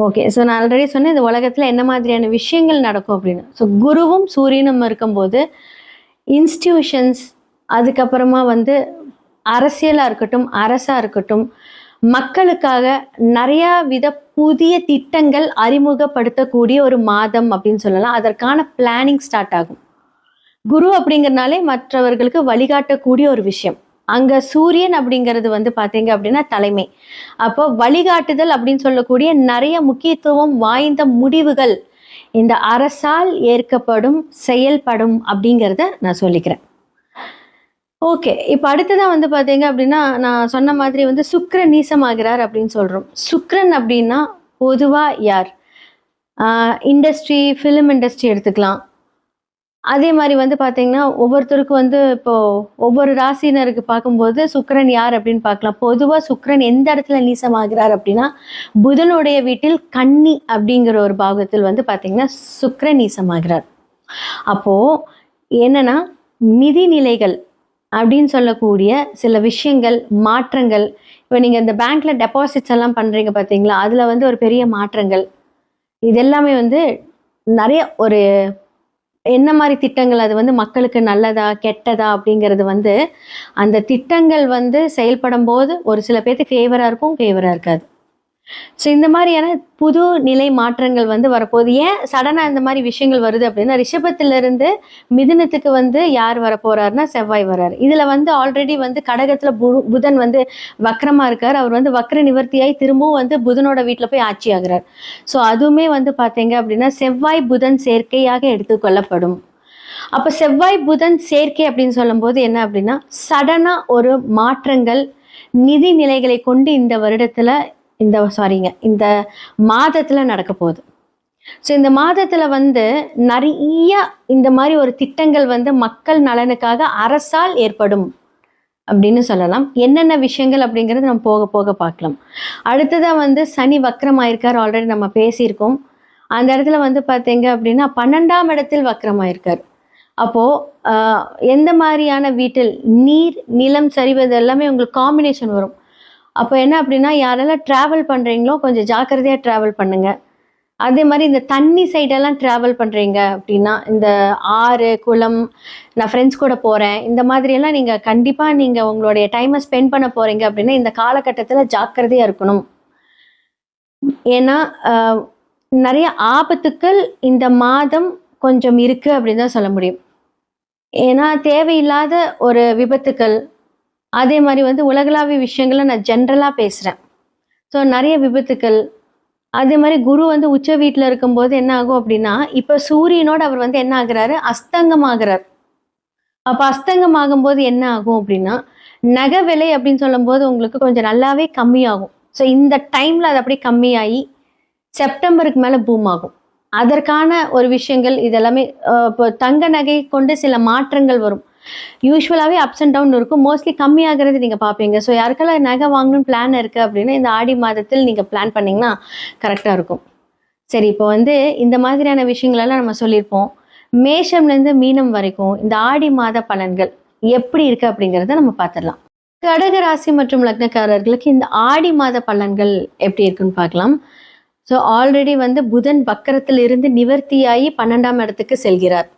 ஓகே. ஸோ நான் ஆல்ரெடி சொன்னேன் இந்த உலகத்தில் என்ன மாதிரியான விஷயங்கள் நடக்கும் அப்படின்னு. ஸோ குருவும் சூரியனும் இருக்கும்போது இன்ஸ்டிடியூஷன்ஸ், அதுக்கப்புறமா வந்து அரசியலாக இருக்கட்டும், அரசாக இருக்கட்டும், மக்களுக்காக நிறையா புதிய திட்டங்கள் அறிமுகப்படுத்தக்கூடிய ஒரு மாதம் அப்படின்னு சொல்லலாம். அதற்கான பிளானிங் ஸ்டார்ட் ஆகும். குரு அப்படிங்கிறனாலே மற்றவர்களுக்கு வழிகாட்டக்கூடிய ஒரு விஷயம். அங்க சூரியன் அப்படிங்கிறது வந்து பாத்தீங்க அப்படின்னா தலைமை. அப்போ வழிகாட்டுதல் அப்படின்னு சொல்லக்கூடிய நிறைய முக்கியத்துவம் வாய்ந்த முடிவுகள் இந்த அரசால் ஏற்கப்படும், செயல்படும் அப்படிங்கிறத நான் சொல்லிக்கிறேன். ஓகே. இப்போ அடுத்ததான் வந்து பாத்தீங்க அப்படின்னா நான் சொன்ன மாதிரி வந்து சுக்கிரன் நீசமாகிறார் அப்படின்னு சொல்றோம். சுக்கிரன் அப்படின்னா பொதுவா யார்? இண்டஸ்ட்ரி, ஃபிலிம் இண்டஸ்ட்ரி எடுத்துக்கலாம். அதே மாதிரி வந்து பார்த்தீங்கன்னா ஒவ்வொருத்தருக்கும் வந்து இப்போ ஒவ்வொரு ராசினருக்கு பார்க்கும்போது சுக்கிரன் யார் அப்படின்னு பார்க்கலாம். பொதுவாக சுக்கிரன் எந்த இடத்துல நீசமாகிறார் அப்படின்னா புதனுடைய வீட்டில் கன்னி அப்படிங்கிற ஒரு பாகத்தில் வந்து பார்த்தீங்கன்னா சுக்கிரன் நீசமாகிறார். அப்போ என்னன்னா நிதிநிலைகள் அப்படின்னு சொல்லக்கூடிய சில விஷயங்கள், மாற்றங்கள். இப்போ நீங்கள் இந்த பேங்க்ல டெபாசிட்ஸ் எல்லாம் பண்றீங்க பார்த்தீங்களா, அதில் வந்து ஒரு பெரிய மாற்றங்கள். இது எல்லாமே வந்து நிறைய ஒரு என்ன மாதிரி திட்டங்கள், அது வந்து மக்களுக்கு நல்லதா கெட்டதா அப்படிங்கிறது வந்து அந்த திட்டங்கள் வந்து செயல்படும் போது ஒரு சில பேருக்கு ஃபேவரா இருக்கும், ஃபேவரா இருக்காது. ஸோ இந்த மாதிரியான புது நிலை மாற்றங்கள் வந்து வரப்போகுது. ஏன் சடனாக இந்த மாதிரி விஷயங்கள் வருது அப்படின்னா ரிஷபத்திலிருந்து மிதுனத்துக்கு வந்து யார் வரப்போறாருன்னா செவ்வாய் வர்றாரு. இதில் வந்து ஆல்ரெடி வந்து கடகத்தில் புதன் வந்து வக்ரமாக இருக்கார். அவர் வந்து வக்ர நிவர்த்தியாய் திரும்பவும் வந்து புதனோட வீட்டில் போய் ஆட்சி ஆகிறார். ஸோ அதுவுமே வந்து பார்த்தீங்க அப்படின்னா செவ்வாய் புதன் சேர்க்கையாக எடுத்துக்கொள்ளப்படும். அப்போ செவ்வாய் புதன் சேர்க்கை அப்படின்னு சொல்லும்போது என்ன அப்படின்னா சடனாக ஒரு மாற்றங்கள் நிதி நிலைகளை கொண்டு இந்த வருடத்தில் இந்த மாதத்தில் நடக்க போகுது. ஸோ இந்த மாதத்தில் வந்து நிறைய இந்த மாதிரி ஒரு திட்டங்கள் வந்து மக்கள் நலனுக்காக அரசால் ஏற்படும் அப்படின்னு சொல்லலாம். என்னென்ன விஷயங்கள் அப்படிங்கிறது நம்ம போக போக பார்க்கலாம். அடுத்ததாக வந்து சனி வக்ரமாயிருக்கார், ஆல்ரெடி நம்ம பேசியிருக்கோம். அந்த இடத்துல வந்து பார்த்தீங்க அப்படின்னா 12ஆம் இடத்தில் வக்ரமாயிருக்கார். அப்போது எந்த மாதிரியான வீட்டில் நீர் நிலம் சரிவது எல்லாமே உங்களுக்கு காம்பினேஷன் வரும். அப்போ என்ன அப்படின்னா யாரெல்லாம் ட்ராவல் பண்ணுறீங்களோ கொஞ்சம் ஜாக்கிரதையாக ட்ராவல் பண்ணுங்கள். அதே மாதிரி இந்த தண்ணி சைடெல்லாம் ட்ராவல் பண்ணுறீங்க அப்படின்னா இந்த ஆறு, குளம், நான் ஃப்ரெண்ட்ஸ் கூட போகிறேன், இந்த மாதிரியெல்லாம் நீங்கள் கண்டிப்பாக நீங்கள் உங்களுடைய டைமை ஸ்பெண்ட் பண்ண போகிறீங்க அப்படின்னா இந்த காலகட்டத்தில் ஜாக்கிரதையாக இருக்கணும். ஏன்னா நிறைய ஆபத்துக்கள் இந்த மாதம் கொஞ்சம் இருக்குது அப்படின்னு தான் சொல்ல முடியும். ஏன்னா தேவையில்லாத ஒரு விபத்துக்கள், அதே மாதிரி வந்து உலகளாவிய விஷயங்களை நான் ஜென்ரலாக பேசுகிறேன். ஸோ நிறைய விபத்துக்கள். அதே மாதிரி குரு வந்து உச்ச வீட்டில் இருக்கும்போது என்ன ஆகும் அப்படின்னா இப்போ சூரியனோடு அவர் வந்து என்ன ஆகுறாரு, அஸ்தங்கமாகிறார். அப்போ அஸ்தங்கமாகும்போது என்ன ஆகும் அப்படின்னா நகை விலை அப்படின்னு சொல்லும்போது உங்களுக்கு கொஞ்சம் நல்லாவே கம்மியாகும். ஸோ இந்த டைமில் அது அப்படியே கம்மியாகி செப்டம்பருக்கு மேலே பூம் ஆகும். அதற்கான ஒரு விஷயங்கள் இதெல்லாமே இப்போ தங்க நகை கொண்டு சில மாற்றங்கள் வரும். யூஸ்வலாகவே அப்ஸ் அண்ட் டவுன் இருக்கும். மோஸ்ட்லி கம்மியாகிறது நீங்கள் பார்ப்பீங்க. ஸோ யாருக்கெல்லாம் நகை வாங்கணும்னு பிளான் இருக்குது அப்படின்னா இந்த ஆடி மாதத்தில் நீங்கள் பிளான் பண்ணிங்கன்னா கரெக்டாக இருக்கும். சரி, இப்போ வந்து இந்த மாதிரியான விஷயங்களெல்லாம் நம்ம சொல்லியிருப்போம். மேஷம்லேருந்து மீனம் வரைக்கும் இந்த ஆடி மாத பலன்கள் எப்படி இருக்குது அப்படிங்கிறத நம்ம பார்த்துடலாம். கடக ராசி மற்றும் லக்னக்காரர்களுக்கு இந்த ஆடி மாத பலன்கள் எப்படி இருக்குன்னு பார்க்கலாம். ஸோ ஆல்ரெடி வந்து புதன் வக்கரத்தில் இருந்து நிவர்த்தியாகி 12ஆம் இடத்துக்கு செல்கிறார்.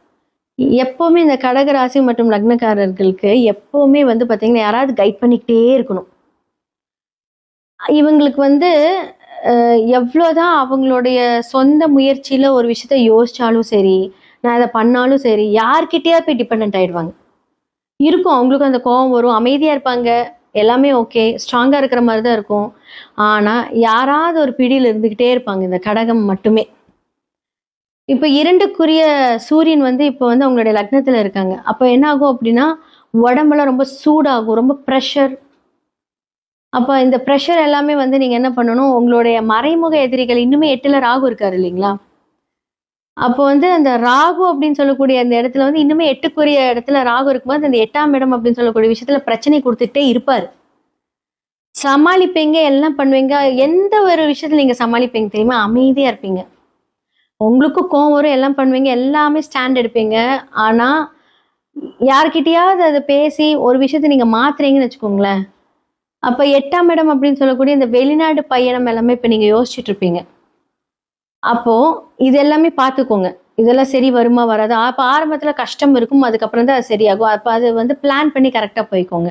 எப்போவுமே இந்த கடக ராசி மற்றும் லக்னக்காரர்களுக்கு எப்போவுமே வந்து பார்த்தீங்கன்னா யாராவது கைட் பண்ணிக்கிட்டே இருக்கணும். இவங்களுக்கு வந்து எவ்வளோதான் அவங்களுடைய சொந்த முயற்சியில் ஒரு விஷயத்த யோசித்தாலும் சரி, நான் இதை பண்ணாலும் சரி, யார்கிட்டயா போய் டிபெண்ட் ஆகிடுவாங்க. இருக்கும் அவங்களுக்கும் அந்த கோபம் வரும், அமைதியாக இருப்பாங்க, எல்லாமே ஓகே, ஸ்ட்ராங்காக இருக்கிற மாதிரி தான் இருக்கும். ஆனால் யாராவது ஒரு பிடியில் இருந்துக்கிட்டே இருப்பாங்க இந்த கடகம் மட்டுமே. இப்போ 2க்குரிய சூரியன் வந்து இப்போ வந்து அவங்களுடைய லக்னத்தில் இருக்காங்க. அப்போ என்ன ஆகும் அப்படின்னா உடம்பெல்லாம் ரொம்ப சூடாகும், ரொம்ப ப்ரெஷர். அப்போ இந்த ப்ரெஷர் எல்லாமே வந்து நீங்கள் என்ன பண்ணணும், உங்களுடைய மறைமுக எதிரிகள் இன்னுமே 8ல் ராகு இருக்காரு இல்லைங்களா. அப்போ வந்து அந்த ராகு அப்படின்னு சொல்லக்கூடிய அந்த இடத்துல வந்து இன்னுமே 8க்குரிய இடத்துல ராகு இருக்கும்போது அந்த 8ஆம் இடம் அப்படின்னு சொல்லக்கூடிய விஷயத்துல பிரச்சனை கொடுத்துக்கிட்டே இருப்பார். சமாளிப்பீங்க, எல்லாம் பண்ணுவீங்க. எந்த ஒரு விஷயத்துல நீங்கள் சமாளிப்பீங்க தெரியுமா? அமைதியாக இருப்பீங்க. உங்களுக்கும் கோவம் வரும், எல்லாம் பண்ணுவீங்க, எல்லாமே ஸ்டாண்ட் எடுப்பீங்க. ஆனால் யார்கிட்டயாவது அதை பேசி ஒரு விஷயத்தை நீங்கள் மாத்துறீங்கன்னு வச்சுக்கோங்களேன், அப்போ 8ஆம் இடம் அப்படின்னு சொல்லக்கூடிய இந்த வெளிநாடு பயணம் எல்லாமே இப்போ நீங்கள் யோசிச்சுட்டு இருப்பீங்க. அப்போ இது எல்லாமே பார்த்துக்கோங்க. இதெல்லாம் சரி வருமா வராதா? அப்போ ஆரம்பத்துல கஷ்டம் இருக்கும். அதுக்கப்புறம் தான் அது சரியாகும். அப்ப அது வந்து பிளான் பண்ணி கரெக்டா போய்க்கோங்க.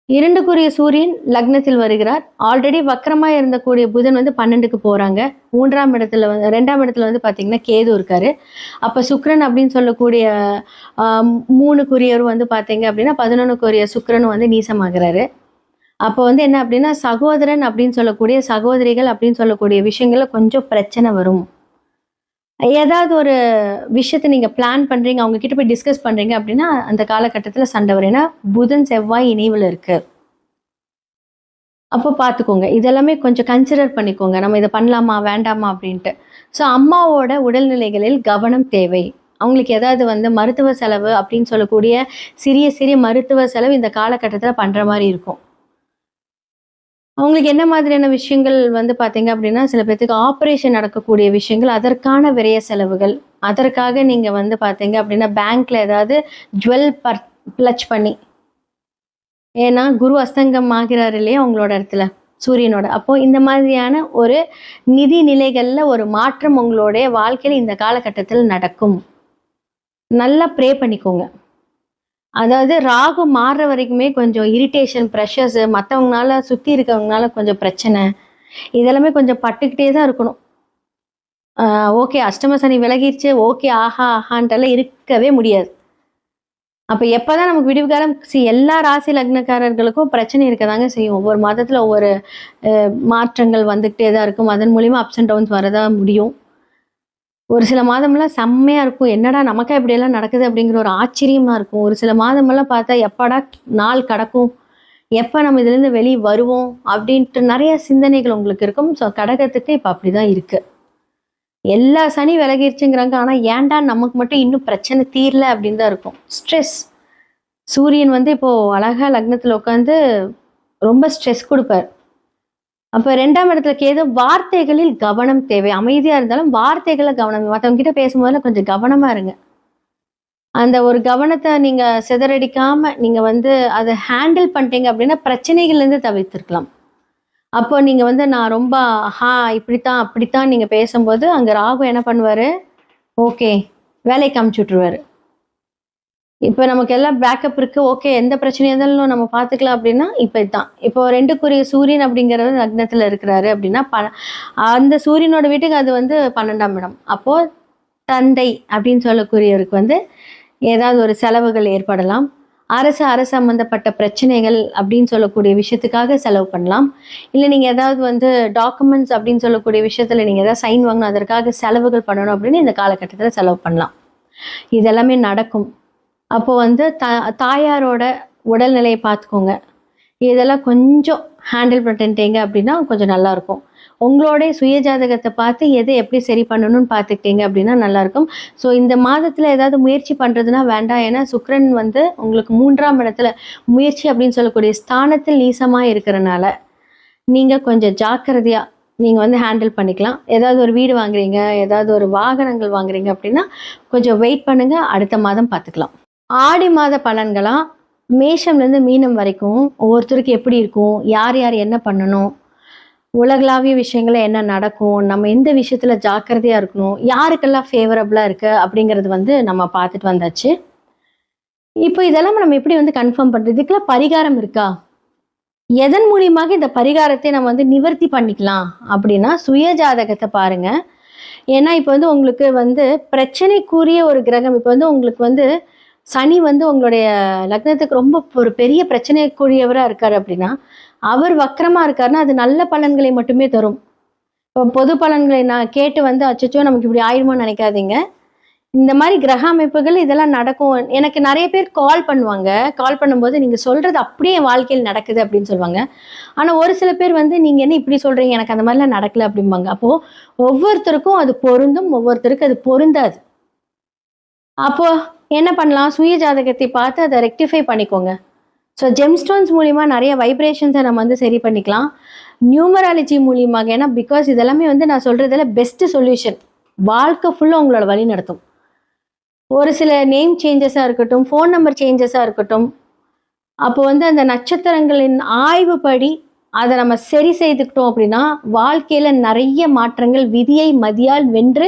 2க்குரிய சூரியன் லக்னத்தில் வருகிறார். ஆல்ரெடி வக்ரமா இருந்தக்கூடிய புதன் வந்து 12க்கு போறாங்க. 3ஆம் இடத்துல வந்து 2ஆம் இடத்துல வந்து பார்த்தீங்கன்னா கேது இருக்காரு. அப்ப சுக்கிரன் அப்படின்னு சொல்லக்கூடிய 3க்குரியவர் வந்து பார்த்தீங்க அப்படின்னா 11க்குரிய சுக்கிரன் வந்து நீசமாகுறாரு. அப்போ வந்து என்ன அப்படின்னா சகோதரன் அப்படின்னு சொல்லக்கூடிய சகோதரிகள் அப்படின்னு சொல்லக்கூடிய விஷயங்கள்ல கொஞ்சம் பிரச்சனை வரும். ஏதாவது ஒரு விஷயத்த நீங்க பிளான் பண்றீங்க, அவங்க கிட்ட போய் டிஸ்கஸ் பண்றீங்க அப்படின்னா அந்த காலகட்டத்துல சண்டை வரும். ஏன்னா புதன் செவ்வாய் இணைவுல இருக்கு. அப்போ பார்த்துக்கோங்க. இதெல்லாமே கொஞ்சம் கன்சிடர் பண்ணிக்கோங்க. நம்ம இதை பண்ணலாமா வேண்டாமா அப்படின்ட்டு. ஸோ அம்மாவோட உடல்நிலைகளில் கவனம் தேவை. அவங்களுக்கு ஏதாவது வந்து மருத்துவ செலவு அப்படின்னு சொல்லக்கூடிய சிறிய சிறிய மருத்துவ செலவு இந்த காலகட்டத்தில் பண்ற மாதிரி இருக்கும். அவங்களுக்கு என்ன மாதிரியான விஷயங்கள் வந்து பார்த்தீங்க அப்படின்னா, சில பேத்துக்கு ஆப்ரேஷன் நடக்கக்கூடிய விஷயங்கள், அதற்கான விரய செலவுகள். அதற்காக நீங்க வந்து பார்த்தீங்க அப்படின்னா, பேங்க்ல ஏதாவது ஜுவல் பிளட்ஜ் பண்ணி ஏன்னா குரு அஸ்தங்கம் ஆகிறாரு இல்லையா உங்களோட இடத்துல சூரியனோட. அப்போ இந்த மாதிரியான ஒரு நிதி நிலைகள்ல ஒரு மாற்றம் உங்களுடைய வாழ்க்கையில இந்த காலகட்டத்தில் நடக்கும். நல்லா ப்ரே பண்ணிக்கோங்க. அதாவது ராகு மாறுற வரைக்குமே கொஞ்சம் இரிட்டேஷன், ப்ரெஷர்ஸு, மற்றவங்களால சுற்றி இருக்கவங்களால கொஞ்சம் பிரச்சனை, இதெல்லாமே கொஞ்சம் பட்டுக்கிட்டே தான் இருக்கணும். ஓகே அஷ்டம சனி விலகிருச்சு, ஓகே ஆஹா ஆஹான்ட்டெல்லாம் இருக்கவே முடியாது. அப்போ எப்போ தான் நமக்கு விடிவு காலம் எல்லா ராசி லக்னக்காரர்களுக்கும் பிரச்சனை இருக்கதாங்க செய்யும். ஒவ்வொரு மாதத்தில் ஒவ்வொரு மாற்றங்கள் வந்துக்கிட்டே தான் இருக்கும். அதன் மூலிமா அப்ஸ் அண்ட் டவுன்ஸ் வரதான் முடியும். ஒரு சில மாதமெல்லாம் செம்மையா இருக்கும். என்னடா நமக்கா இப்படியெல்லாம் நடக்குது அப்படிங்கிற ஒரு ஆச்சரியமா இருக்கும். ஒரு சில மாதமெல்லாம் பார்த்தா எப்படா நாள் கடக்கும், எப்போ நம்ம இதுலேருந்து வெளியே வருவோம் அப்படின்ட்டு நிறைய சிந்தனைகள் உங்களுக்கு இருக்கும். ஸோ கடகத்துக்கு இப்போ அப்படிதான் இருக்கு. எல்லா சனி விலகிருச்சுங்கிறாங்க. ஆனால் ஏன்டா நமக்கு மட்டும் இன்னும் பிரச்சனை தீரல அப்படின்னு தான் இருக்கும். ஸ்ட்ரெஸ். சூரியன் வந்து இப்போ அழகா லக்னத்தில் உட்காந்து ரொம்ப ஸ்ட்ரெஸ் கொடுப்பார். அப்போ 2ஆம் இடத்துல கேது, வார்த்தைகளில் கவனம் தேவை. அமைதியா இருந்தாலும் வார்த்தைகளை கவனம், மற்றவங்க கிட்ட பேசும்போதுல கொஞ்சம் கவனமா இருங்க. அந்த ஒரு கவனத்தை நீங்க சிதறடிக்காம நீங்க வந்து அதை ஹேண்டில் பண்ணிட்டீங்க அப்படின்னா பிரச்சனைகள்ல இருந்து தவிர்த்திருக்கலாம். அப்போ நீங்க வந்து நான் ரொம்ப இப்படித்தான் அப்படித்தான் நீங்க பேசும்போது அங்க ராகு என்ன பண்ணுவாரு, ஓகே வேலைக்கு அமுச்சு விட்டுருவாரு. இப்போ நமக்கு எல்லாம் பேக்கப் இருக்கு, ஓகே எந்த பிரச்சனையா இருந்தாலும் நம்ம பார்த்துக்கலாம் அப்படின்னா இப்போ இதுதான். இப்போ 2க்குரிய சூரியன் அப்படிங்கிறது லக்னத்தில் இருக்கிறாரு அப்படின்னா அந்த சூரியனோட வீட்டுக்கு அது வந்து 12ஆம் இடம். அப்போ தந்தை அப்படின்னு சொல்லக்கூடியவருக்கு வந்து ஏதாவது ஒரு செலவுகள் ஏற்படலாம். அரசு சம்பந்தப்பட்ட பிரச்சனைகள் அப்படின்னு சொல்லக்கூடிய விஷயத்துக்காக செலவு பண்ணலாம். இல்லை நீங்கள் ஏதாவது வந்து டாக்குமெண்ட்ஸ் அப்படின்னு சொல்லக்கூடிய விஷயத்தில் நீங்கள் ஏதாவது சைன் வாங்கணும், அதற்காக செலவுகள் பண்ணணும் அப்படின்னு இந்த காலகட்டத்தில் செலவு பண்ணலாம். இதெல்லாமே நடக்கும். அப்போ வந்து தாயாரோட உடல்நிலையை பார்த்துக்கோங்க. இதெல்லாம் கொஞ்சம் ஹேண்டில் பண்ணிட்டீங்க அப்படின்னா கொஞ்சம் நல்லாயிருக்கும். உங்களோடைய சுய ஜாதகத்தை பார்த்து எதை எப்படி சரி பண்ணணும்னு பார்த்துக்கிட்டீங்க அப்படின்னா நல்லாயிருக்கும். ஸோ இந்த மாதத்தில் ஏதாவது முயற்சி பண்ணுறதுனா வேண்டாம். ஏன்னா சுக்கிரன் வந்து உங்களுக்கு 3ஆம் இடத்துல முயற்சி அப்படின்னு சொல்லக்கூடிய ஸ்தானத்தில் நீசமாக இருக்கிறனால நீங்கள் கொஞ்சம் ஜாக்கிரதையாக நீங்கள் வந்து ஹேண்டில் பண்ணிக்கலாம். ஏதாவது ஒரு வீடு வாங்குறீங்க, ஏதாவது ஒரு வாகனங்கள் வாங்குறீங்க அப்படின்னா கொஞ்சம் வெயிட் பண்ணுங்கள், அடுத்த மாதம் பார்த்துக்கலாம். ஆடி மாத பலன்களா மேஷம்லேருந்து மீனம் வரைக்கும் ஒவ்வொருத்தருக்கு எப்படி இருக்கும், யார் யார் என்ன பண்ணணும், உலகளாவிய விஷயங்கள என்ன நடக்கும், நம்ம எந்த விஷயத்தில் ஜாக்கிரதையாக இருக்கணும், யாருக்கெல்லாம் ஃபேவரபுளாக இருக்குது அப்படிங்கிறது வந்து நம்ம பார்த்துட்டு வந்தாச்சு. இப்போ இதெல்லாம் நம்ம எப்படி வந்து கன்ஃபார்ம் பண்ணுறது, இதுக்கெல்லாம் பரிகாரம் இருக்கா, எதன் மூலியமாக இந்த பரிகாரத்தை நம்ம வந்து நிவர்த்தி பண்ணிக்கலாம் அப்படின்னா சுய ஜாதகத்தை பாருங்க. ஏன்னா இப்போ வந்து உங்களுக்கு வந்து பிரச்சனைக்குரிய ஒரு கிரகம், இப்போ வந்து உங்களுக்கு வந்து சனி வந்து உங்களுடைய லக்னத்துக்கு ரொம்ப ஒரு பெரிய பிரச்சனைக்குரியவராக இருக்கார் அப்படின்னா அவர் வக்கரமா இருக்காருன்னா அது நல்ல பலன்களை மட்டுமே தரும். இப்போ பொது பலன்களை நான் கேட்டு வந்து அச்சச்சோ நமக்கு இப்படி ஆயிருமோன்னு நினைக்காதீங்க. இந்த மாதிரி கிரக அமைப்புகள் இதெல்லாம் நடக்கும். எனக்கு நிறைய பேர் கால் பண்ணுவாங்க. கால் பண்ணும்போது நீங்கள் சொல்கிறது அப்படியே என் வாழ்க்கையில் நடக்குது அப்படின்னு சொல்லுவாங்க. ஆனால் ஒரு சில பேர் வந்து நீங்கள் என்ன இப்படி சொல்கிறீங்க, எனக்கு அந்த மாதிரிலாம் நடக்கலை அப்படிம்பாங்க. அப்போது ஒவ்வொருத்தருக்கும் அது பொருந்தும், ஒவ்வொருத்தருக்கு அது பொருந்தாது. அப்போது என்ன பண்ணலாம், சுய ஜாதகத்தை பார்த்து அதை ரெக்டிஃபை பண்ணிக்கோங்க. ஸோ ஜெம்ஸ்டோன்ஸ் மூலிமா நிறைய வைப்ரேஷன்ஸை நம்ம வந்து சரி பண்ணிக்கலாம். நியூமராலஜி மூலியமாக, ஏன்னா பிகாஸ் இதெல்லாமே வந்து நான் சொல்கிறதில் பெஸ்ட்டு சொல்யூஷன், வாழ்க்கை ஃபுல்லாக உங்களோட வழி நடத்தும். ஒரு சில நேம் சேஞ்சஸாக இருக்கட்டும், ஃபோன் நம்பர் சேஞ்சஸாக இருக்கட்டும், அப்போ வந்து அந்த நட்சத்திரங்களின் ஆய்வுப்படி அதை நம்ம சரி செய்துக்கிட்டோம் அப்படின்னா வாழ்க்கையில நிறைய மாற்றங்கள், விதியை மதியால் வென்று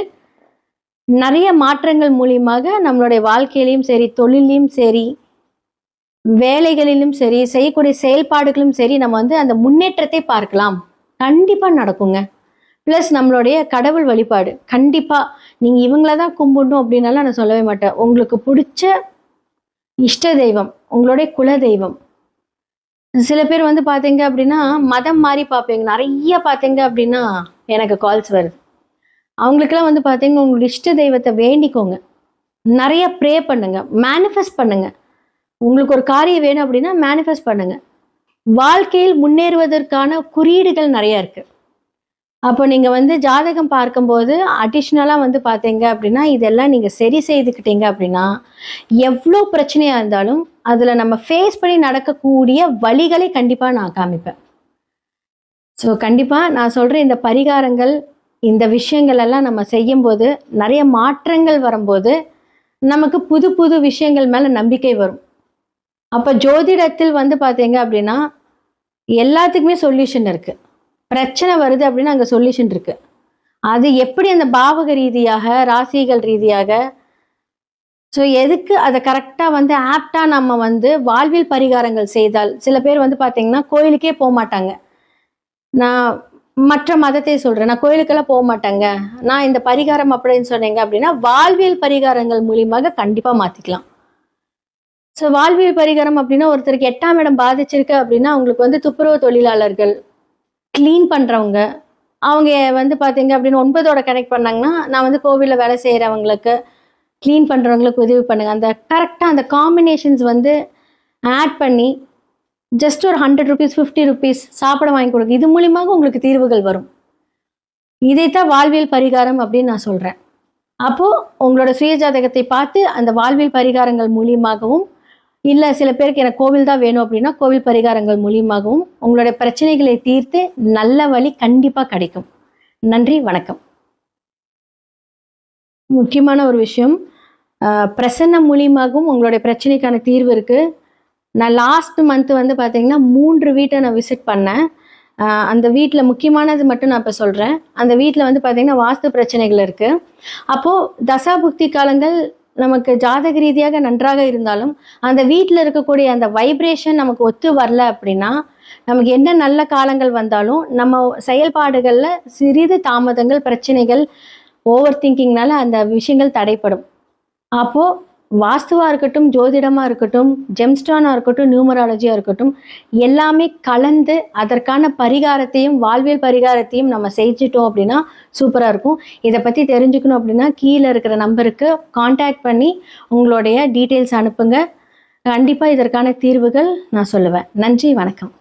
நிறைய மாற்றங்கள் மூலியமாக நம்மளுடைய வாழ்க்கையிலையும் சரி, தொழிலையும் சரி, வேலைகளிலும் சரி, செய்யக்கூடிய செயல்பாடுகளும் சரி, நம்ம வந்து அந்த முன்னேற்றத்தை பார்க்கலாம். கண்டிப்பா நடக்குங்க. ப்ளஸ் நம்மளுடைய கடவுள் வழிபாடு கண்டிப்பா நீங்க இவங்கள தான் கும்பிடணும் அப்படின்னால நான் சொல்லவே மாட்டேன். உங்களுக்கு பிடிச்ச இஷ்ட தெய்வம், உங்களுடைய குல தெய்வம். சில பேர் வந்து பாத்தீங்க அப்படின்னா மதம் மாறி பார்ப்பீங்க. நிறைய பாத்தீங்க அப்படின்னா எனக்கு கால்ஸ் வருது. அவங்களுக்கெல்லாம் வந்து பாத்தீங்கன்னா உங்களுடைய இஷ்ட தெய்வத்தை வேண்டிக்கோங்க. நிறைய ப்ரே பண்ணுங்க, மேனிஃபெஸ்ட் பண்ணுங்க. உங்களுக்கு ஒரு காரியம் வேணும் அப்படின்னா மேனிஃபெஸ்ட் பண்ணுங்க. வாழ்க்கையில் முன்னேறுவதற்கான குறியீடுகள் நிறைய இருக்கு. அப்போ நீங்க வந்து ஜாதகம் பார்க்கும்போது அடிஷ்னலா வந்து பார்த்தீங்க அப்படின்னா இதெல்லாம் நீங்க சரி செய்துக்கிட்டீங்க அப்படின்னா எவ்வளோ பிரச்சனையா இருந்தாலும் அதுல நம்ம ஃபேஸ் பண்ணி நடக்கக்கூடிய வழிகளை கண்டிப்பா நான் காமிப்பேன். ஸோ கண்டிப்பா நான் சொல்ற இந்த பரிகாரங்கள், இந்த விஷயங்கள் எல்லாம் நம்ம செய்யும்போது நிறைய மாற்றங்கள் வரும்போது நமக்கு புது புது விஷயங்கள் மேல நம்பிக்கை வரும். அப்ப ஜோதிடத்தில் வந்து பார்த்தீங்க அப்படின்னா எல்லாத்துக்குமே சொல்யூஷன் இருக்கு. பிரச்சனை வருது அப்படின்னா அங்கே சொல்யூஷன் இருக்கு. அது எப்படி அந்த பாவக ரீதியாக, ராசிகள் ரீதியாக, ஸோ எதுக்கு அதை கரெக்டாக வந்து ஆப்டாக நம்ம வந்து வாழ்வியல் பரிகாரங்கள் செய்தால், சில பேர் வந்து பார்த்தீங்கன்னா கோயிலுக்கே போக மாட்டாங்க. நான் மற்ற மதத்தை சொல்கிறேன், நான் கோயிலுக்கெல்லாம் போக மாட்டேங்க, நான் இந்த பரிகாரம் அப்படின்னு சொன்னீங்க அப்படின்னா வாழ்வியல் பரிகாரங்கள் மூலியமாக கண்டிப்பாக மாற்றிக்கலாம். ஸோ வாழ்வியல் பரிகாரம் அப்படின்னா ஒருத்தருக்கு 8ஆம் இடம் பாதிச்சிருக்கு அப்படின்னா அவங்களுக்கு வந்து துப்புரவு தொழிலாளர்கள், க்ளீன் பண்ணுறவங்க, அவங்க வந்து பார்த்தீங்க அப்படின்னு 9ஓட கனெக்ட் பண்ணாங்கன்னா நான் வந்து கோவிலில் வேலை செய்கிறவங்களுக்கு, க்ளீன் பண்ணுறவங்களுக்கு உதவி பண்ணுங்க. அந்த கரெக்டாக அந்த காம்பினேஷன்ஸ் வந்து ஆட் பண்ணி ஜஸ்ட் ஒரு 100 ருபீஸ், 50 ருபீஸ் சாப்பிட வாங்கி கொடுங்க. இது மூலியமாக உங்களுக்கு தீர்வுகள் வரும். இதைத்தான் வாழ்வியல் பரிகாரம் அப்படின்னு நான் சொல்கிறேன். அப்போது உங்களோட சுயஜாதகத்தை பார்த்து அந்த வாழ்வியல் பரிகாரங்கள் மூலியமாகவும், இல்லை சில பேருக்கு எனக்கு கோவில் தான் வேணும் அப்படின்னா கோவில் பரிகாரங்கள் மூலியமாகவும் உங்களுடைய பிரச்சனைகளை தீர்த்து நல்ல வழி கண்டிப்பாக கிடைக்கும். நன்றி, வணக்கம். முக்கியமான ஒரு விஷயம், பிரசன்னம் மூலியமாகவும் உங்களுடைய பிரச்சனைக்கான தீர்வு இருக்குது. நான் லாஸ்ட் மந்த் வந்து பார்த்தீங்கன்னா 3 வீட்டை நான் விசிட் பண்ணேன். அந்த வீட்டில் முக்கியமானது மட்டும் நான் இப்போ சொல்கிறேன். அந்த வீட்டில் வந்து பார்த்தீங்கன்னா வாஸ்து பிரச்சனைகள் இருக்குது. அப்போது தசாபுக்தி காலங்கள் நமக்கு ஜாதக ரீதியாக நன்றாக இருந்தாலும் அந்த வீட்டில் இருக்கக்கூடிய அந்த வைப்ரேஷன் நமக்கு ஒத்து வரல அப்படின்னா நமக்கு என்ன நல்ல காலங்கள் வந்தாலும் நம்ம செயல்பாடுகளில் சிறிது தாமதங்கள், பிரச்சனைகள், ஓவர் திங்கிங்னால அந்த விஷயங்கள் தடைப்படும். அப்போது வாஸ்துவாக இருக்கட்டும், ஜோதிடமாக இருக்கட்டும், ஜெம்ஸ்டானாக இருக்கட்டும், நியூமராலஜியாக இருக்கட்டும், எல்லாமே கலந்து அதற்கான பரிகாரத்தையும் வாழ்வியல் பரிகாரத்தையும் நம்ம செஞ்சிட்டோம் அப்படின்னா சூப்பராக இருக்கும். இதை பற்றி தெரிஞ்சுக்கணும் அப்படின்னா கீழே இருக்கிற நம்பருக்கு காண்டாக்ட் பண்ணி உங்களுடைய டீட்டெயில்ஸ் அனுப்புங்க. கண்டிப்பாக இதற்கான தீர்வுகள் நான் சொல்லுவேன். நன்றி, வணக்கம்.